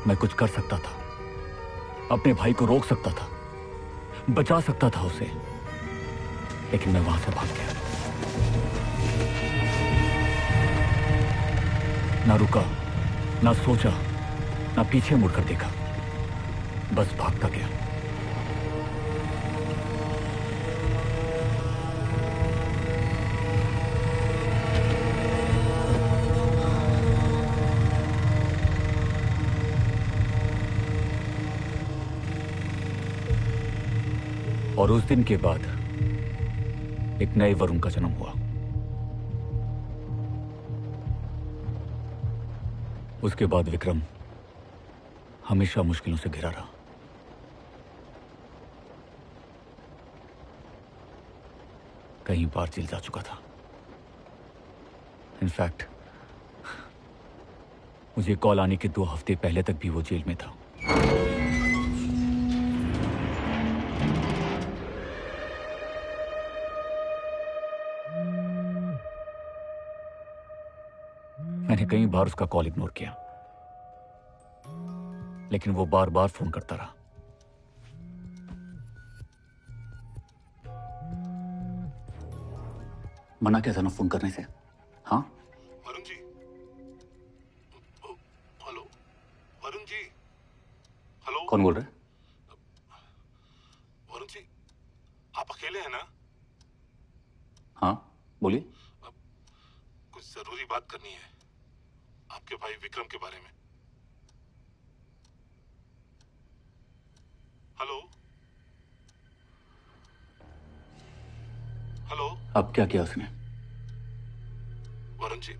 मैं कुछ कर सकता था, अपने भाई को रोक सकता था, बचा सकता था उसे, लेकिन मैं वहां से भाग गया। ना रुका, ना सोचा, ना पीछे मुड़कर देखा, बस भागता गया। और उस दिन के बाद एक नए वरुण का जन्म हुआ। उसके बाद विक्रम हमेशा मुश्किलों से घिरा रहा। कई बार जेल जा चुका था। इनफैक्ट मुझे कॉल आने के 2 हफ्ते पहले तक भी वो जेल में था। मैंने कई बार उसका कॉल इग्नोर किया, लेकिन वो बार बार फोन करता रहा। मना क्या था ना फोन करने से? हाँ
वरुण जी, हेलो वरुण जी, हेलो।
कौन बोल रहे हैं?
वरुण जी, आप अकेले हैं ना?
हाँ बोलिए।
कुछ जरूरी बात करनी है आपके भाई विक्रम के बारे में। Hello hello.
अब क्या किया उसने?
वरुण जी,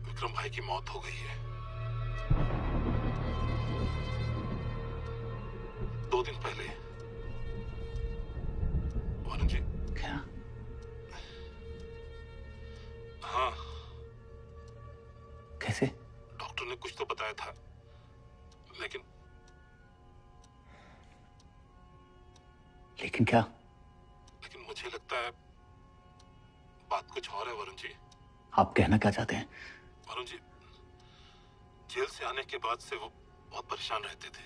विक्रम भाई की मौत हो गई है। 2 दिन पहले। वरुण जी।
क्या?
हाँ।
कैसे?
डॉक्टर ने कुछ तो बताया था, लेकिन
क्या?
लेकिन मुझे लगता है बात कुछ और है वरुण जी।
आप कहना क्या चाहते हैं?
वरुण जी, जेल से आने के बाद से वो बहुत परेशान रहते थे।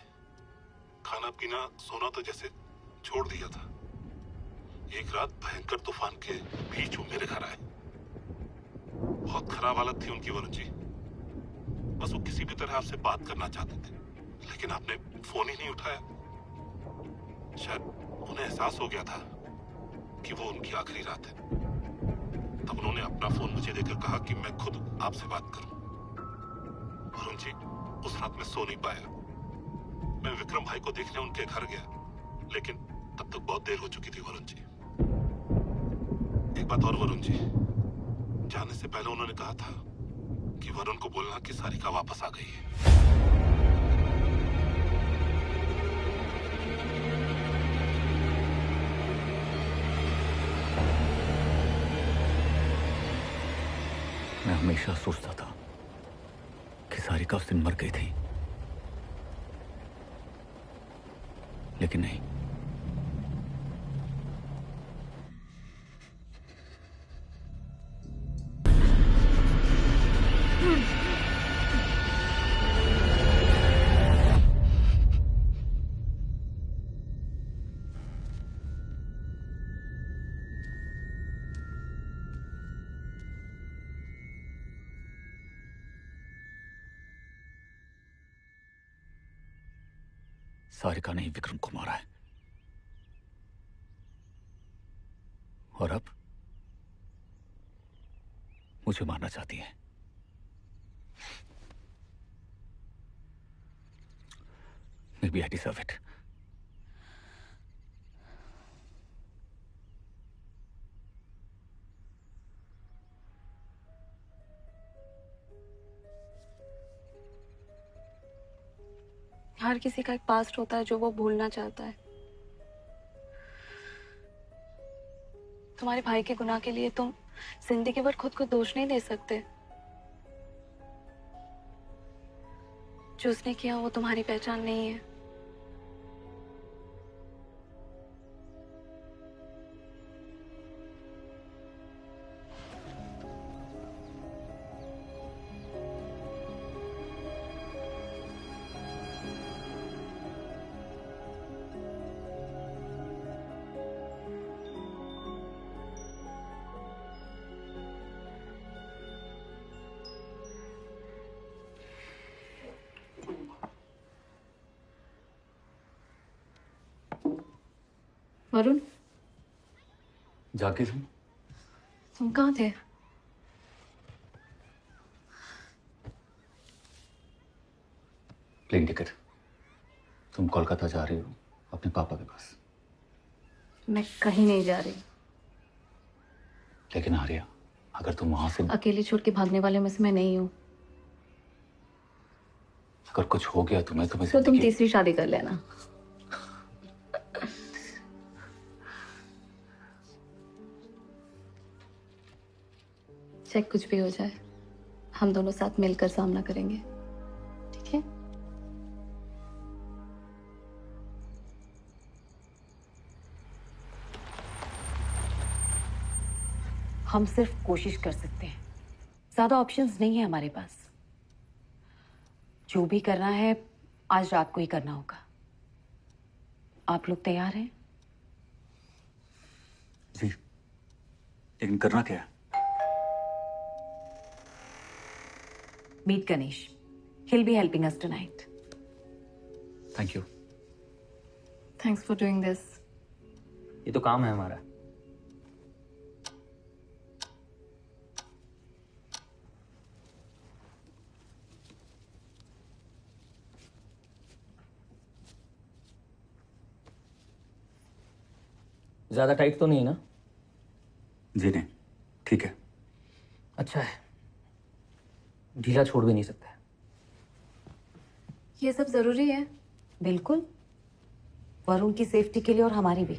खाना पीना सोना तो जैसे छोड़ दिया था। एक रात भयंकर तूफान के बीच वो मेरे घर आए। बहुत खराब हालत थी उनकी वरुण जी। बस वो किसी भी तरह आपसे बात करना चाहते थे, लेकिन आपने फोन ही नहीं उठाया। शायद उन्हें एहसास हो गया था कि वो उनकी आखिरी रात है। तब उन्होंने अपना फोन मुझे देकर कहा कि मैं खुद आपसे बात करूं। वरुण जी, उस रात मैं सो नहीं पाया। मैं विक्रम भाई को देखने उनके घर गया, लेकिन तब तक बहुत देर हो चुकी थी वरुण जी। एक बात और वरुण जी, जाने से पहले उन्होंने कहा था कि वरुण को बोलना कि सारिका वापस आ गई है।
मैं हमेशा सोचता था कि सारिका उस दिन मर गई थी, लेकिन नहीं। सारिका ने ही विक्रम को मारा है, और अब मुझे मारना चाहती है। Maybe I deserve it.
हर किसी का एक पास्ट होता है जो वो भूलना चाहता है। तुम्हारे भाई के गुनाह के लिए तुम जिंदगी भर खुद को दोष नहीं दे सकते। जो उसने किया वो तुम्हारी पहचान नहीं है। वरुण,
जाके
तुम कहाँ थे?
Plane ticket. तुम कोलकाता जा रही हो अपने पापा के पास।
मैं कहीं नहीं जा रही।
लेकिन आर्या, अगर तुम वहां से
अकेले छोड़ के भागने वाले में से मैं नहीं हूँ।
अगर कुछ हो गया तुम्हें तो मैं
तो तुम तीसरी शादी कर लेना। चाहे कुछ भी हो जाए, हम दोनों साथ मिलकर सामना करेंगे, ठीक है?
हम सिर्फ कोशिश कर सकते हैं, ज्यादा ऑप्शंस नहीं है हमारे पास। जो भी करना है आज रात को ही करना होगा। आप लोग तैयार हैं?
जी, लेकिन करना क्या है?
Meet Ganesh. He'll be helping us tonight.
Thank you.
Thanks for doing this.
ये तो काम है हमारा। ज्यादा टाइट तो नहीं ना?
जी नहीं, ठीक है।
अच्छा है, ढीला छोड़ भी नहीं सकते।
ये सब जरूरी है?
बिल्कुल, वरुण की सेफ्टी के लिए और हमारी भी।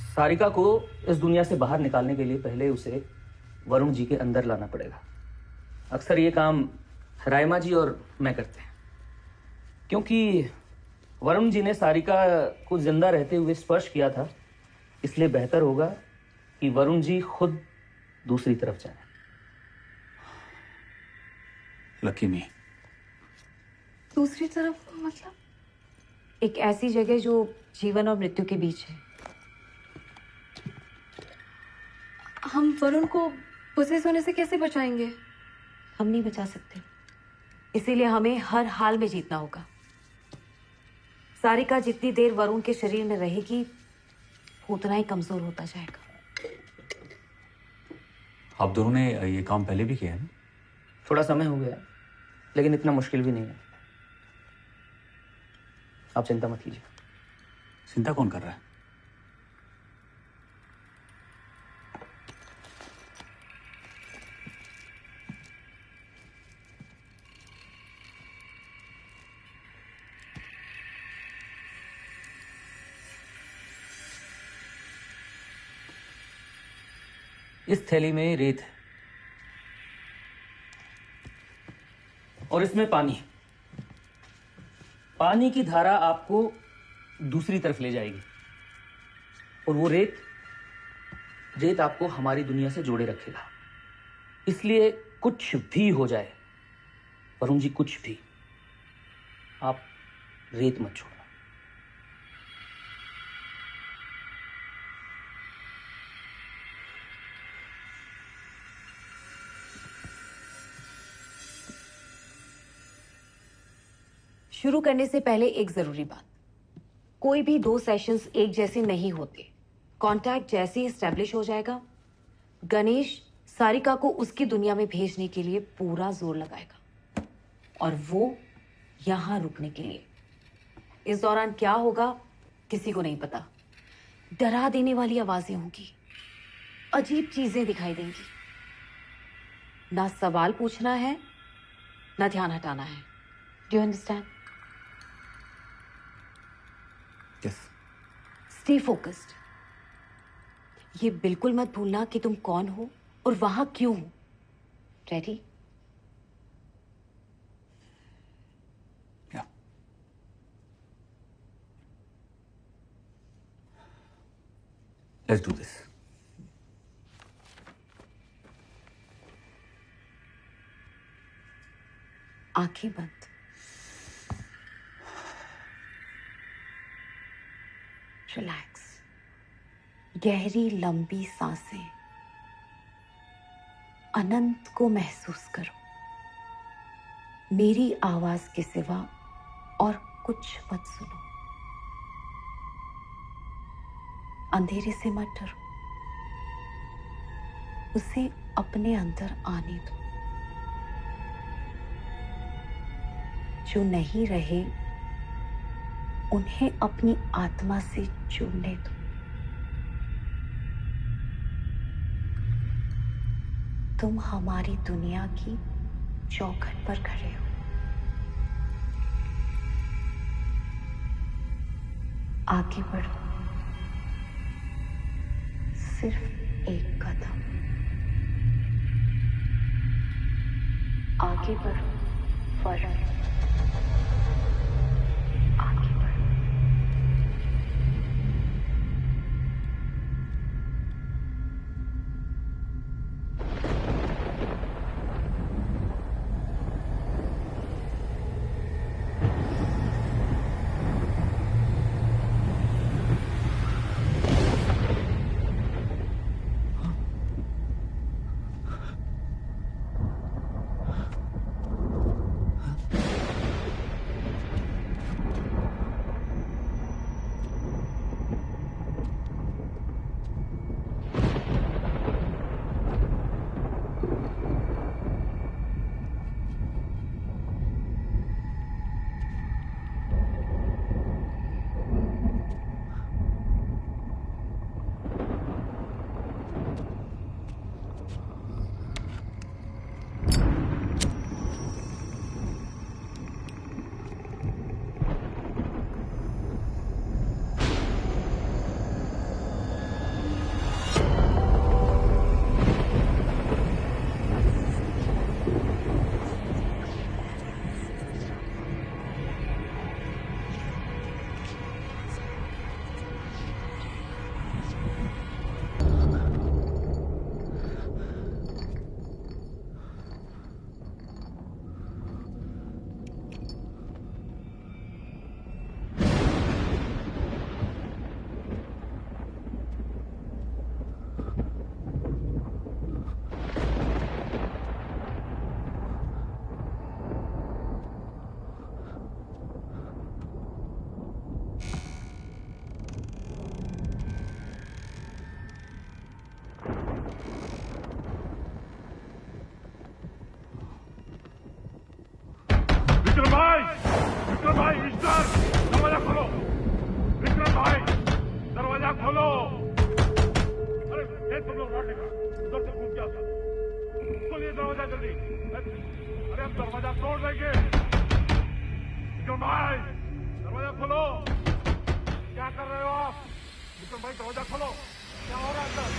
सारिका को इस दुनिया से बाहर निकालने के लिए पहले उसे वरुण जी के अंदर लाना पड़ेगा। अक्सर ये काम रायमा जी और मैं करते हैं, क्योंकि वरुण जी ने सारिका को जिंदा रहते हुए स्पर्श किया था, इसलिए बेहतर होगा कि वरुण जी खुद दूसरी तरफ जाएं।
लकी मी।
दूसरी तरफ मतलब?
एक ऐसी जगह जो जीवन और मृत्यु के बीच है।
हम वरुण को पोसेस होने से कैसे बचाएंगे?
हम नहीं बचा सकते, इसीलिए हमें हर हाल में जीतना होगा। सारिका जितनी देर वरुण के शरीर में रहेगी, उतना ही कमजोर होता जाएगा।
आप दोनों ने ये काम पहले भी किया है ना?
थोड़ा समय हो गया, लेकिन इतना मुश्किल भी नहीं है। आप चिंता मत कीजिए।
चिंता कौन कर रहा है?
इस थैली में रेत है और इसमें पानी। पानी की धारा आपको दूसरी तरफ ले जाएगी और वो रेत आपको हमारी दुनिया से जोड़े रखेगा। इसलिए कुछ भी हो जाए वरुण जी, कुछ भी, आप रेत मत छोड़ना।
शुरू करने से पहले एक जरूरी बात, कोई भी 2 सेशंस एक जैसे नहीं होते। कांटेक्ट जैसे ही एस्टेब्लिश हो जाएगा, गणेश सारिका को उसकी दुनिया में भेजने के लिए पूरा जोर लगाएगा, और वो यहां रुकने के लिए। इस दौरान क्या होगा किसी को नहीं पता। डरा देने वाली आवाजें होंगी, अजीब चीजें दिखाई देंगी। ना सवाल पूछना है, ना ध्यान हटाना है। Do you understand?
Yes.
Stay focused. ये बिल्कुल मत भूलना कि तुम कौन हो और वहां क्यों हो। रेडी?
या। Let's do this.
आंखें बंद। रिलैक्स। गहरी लंबी सांसें। अनंत को महसूस करो। मेरी आवाज के सिवा और कुछ मत सुनो। अंधेरे से मत डरो, उसे अपने अंदर आने दो। जो नहीं रहे उन्हें अपनी आत्मा से जुड़ने दो। तुम हमारी दुनिया की चौखट पर खड़े हो। आगे बढ़ो, सिर्फ एक कदम आगे बढ़ो। वरुण, आगे बढ़ो।
विक्रम भाई ईश्वर, दरवाजा खोलो। विक्रम भाई, दरवाजा खोलो। अरे ये तुम लोग रात देखा, उधर से कूद गया था। खोलिए दरवाजा जल्दी। अरे हम दरवाजा तोड़ देंगे। विक्रम भाई, दरवाजा खोलो। क्या कर रहे हो आप? विक्रम भाई, दरवाजा खोलो। क्या हो रहा है अंदर?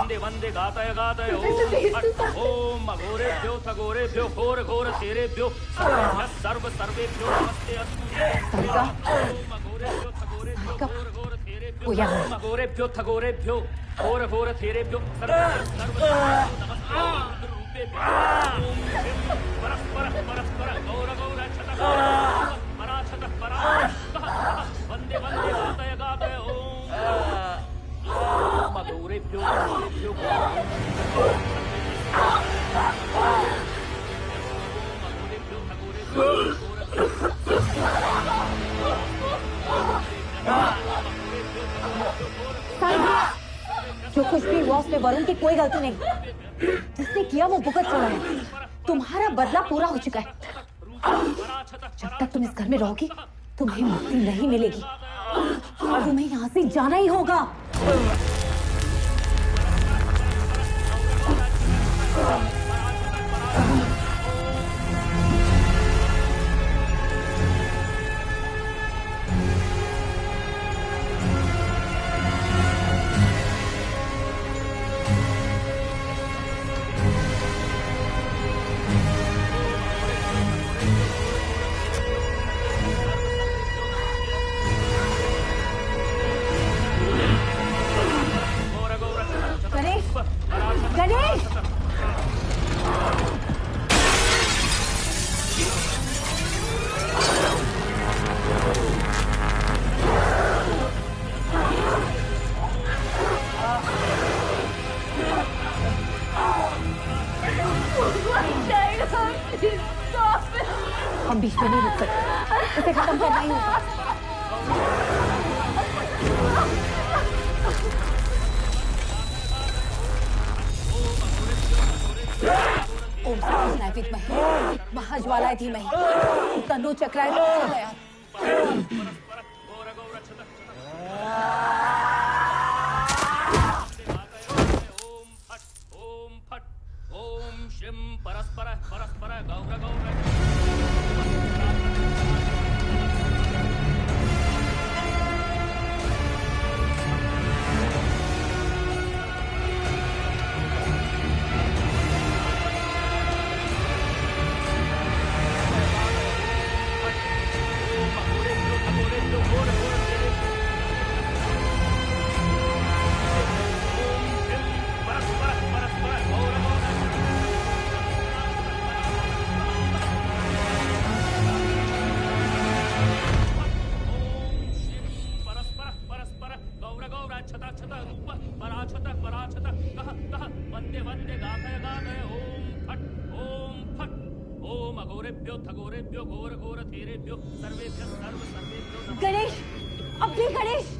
वंदे वंदे गातय गातय ओम अघोरेभ्यो थघोरेभ्यो घोर घोर थेरेभ्यो सर्व सर्वेभ्यो नमस्ते अस्तु ओम अघोरेभ्यो थघोरेभ्यो घोर घोर थेरेभ्यो ओम अघोरेभ्यो थघोरेभ्यो घोर घोर थेरेभ्यो सर्व सर्व नमस्ते रूपेभ्यो ओम परस्पर परस्पर गौर गौर छतः पराछतः परा वंदे वंदे गातय गातय ओम अघोरेभ्यो थघोरेभ्यो
जो कुछ भी हुआ उसमें वरुण की कोई गलती नहीं। जिसने किया वो भुगत चुका है। तुम्हारा बदला पूरा हो चुका है। जब तक तुम इस घर में रहोगी तुम्हें मुक्ति नहीं मिलेगी। तुम्हें यहाँ से जाना ही होगा। हम बीच में नहीं रुक सकते। इसे खत्म करना ही होगा। ओम सर्वज्ञाय विद्महे महाज्वालाय धीमहि तन्नो चक्राय प्रचोदयात्।
ओम फट ओम शिम परस्पर परस्पर गौर गौर वंदे वंदे गातय गातय ओम फट ओम अघोरेभ्यो थघोरेभ्यो घोर घोर थेरेभ्यो सर्वेभ्यो सर्व सर्वेभ्यो
गणेश अब भी गणेश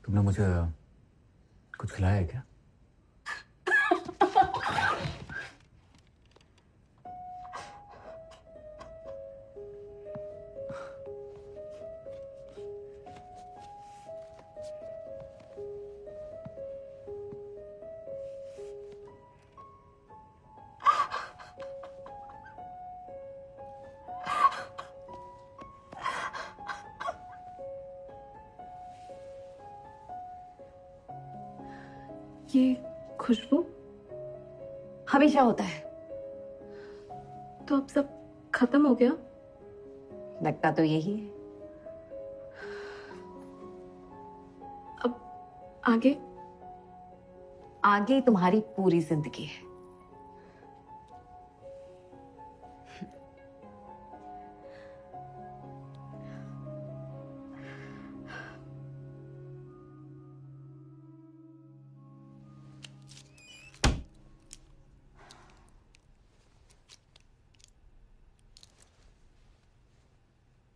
तुमने मुझे कुछ खिलाया है क्या?
ये खुशबू
हमेशा होता है।
तो अब सब खत्म हो गया?
लगता तो यही है।
अब आगे?
आगे तुम्हारी पूरी जिंदगी है।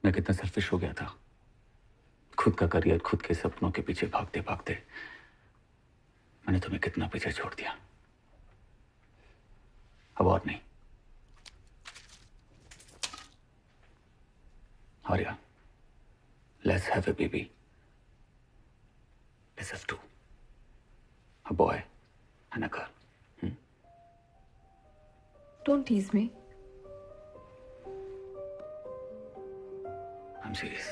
मैं कितना सेल्फिश हो गया था। खुद का करियर, खुद के सपनों के पीछे भागते भागते मैंने तुम्हें कितना पीछे छोड़ दिया। अब और नहीं। Arya, let's have a baby. Let's have two, a boy and a girl.
Don't tease me.
I'm serious.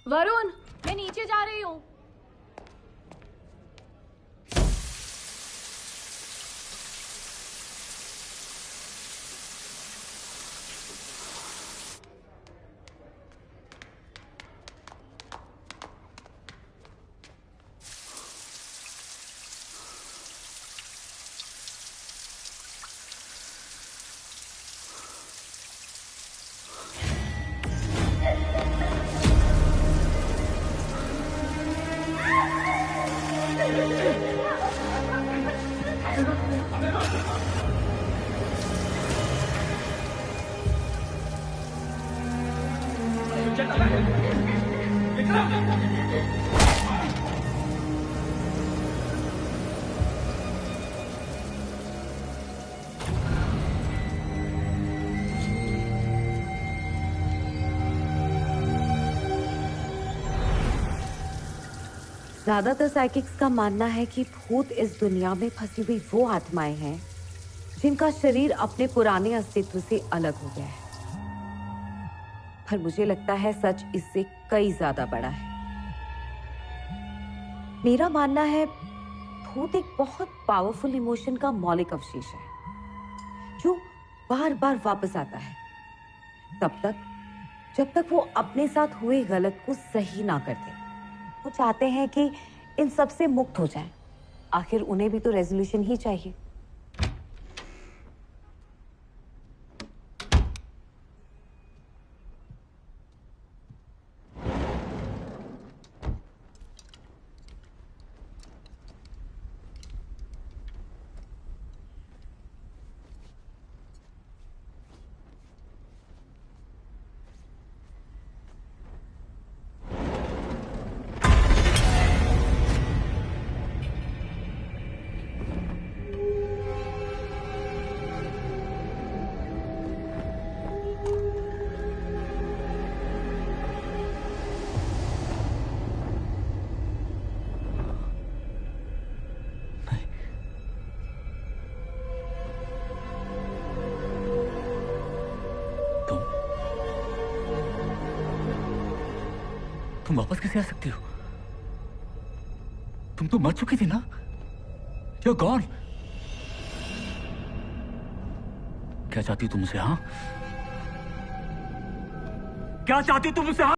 Varun, मैं नीचे जा रही हूँ।
ज्यादातर साइकिक्स का मानना है कि भूत इस दुनिया में फंसी हुई वो आत्माएं हैं जिनका शरीर अपने पुराने अस्तित्व से अलग हो गया है। पर मुझे लगता है सच इससे कई ज्यादा बड़ा है। मेरा मानना है भूत एक बहुत पावरफुल इमोशन का मौलिक अवशेष है जो बार बार वापस आता है तब तक जब तक वो अपने साथ हुए गलत को सही ना कर दे। वो चाहते हैं कि इन सब से मुक्त हो जाएं। आखिर उन्हें भी तो रेजोल्यूशन ही चाहिए।
तुम वापस कैसे आ सकती हो? तुम तो मर चुकी थी ना? You're gone. क्या चाहती तुम मुझसे? हाँ, क्या चाहती तुम मुझसे? हाँ,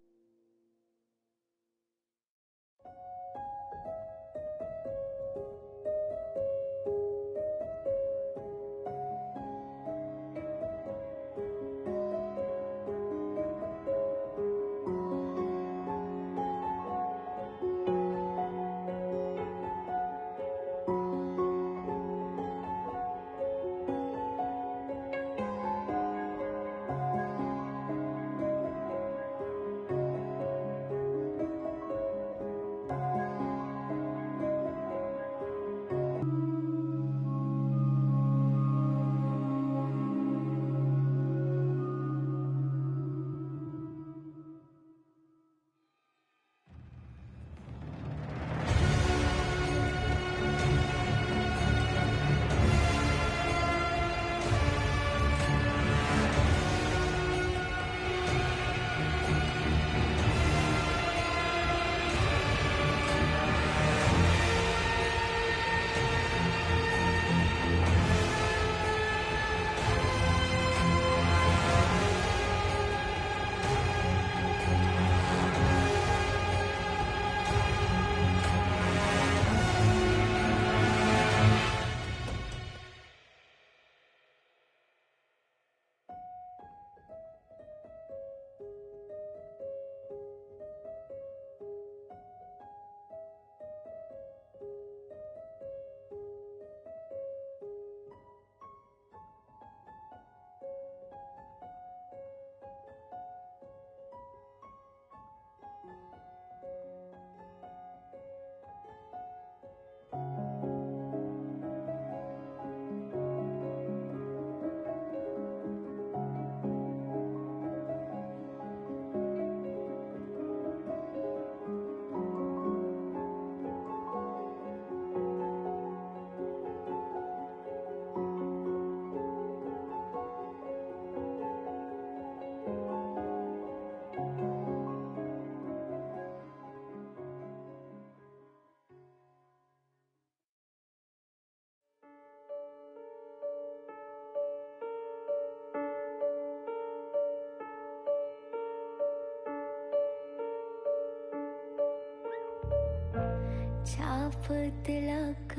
आफत लाख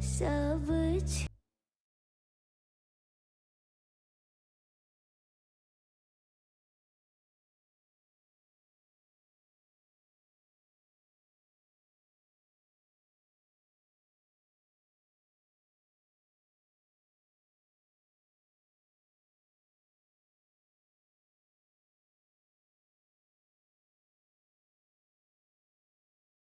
सब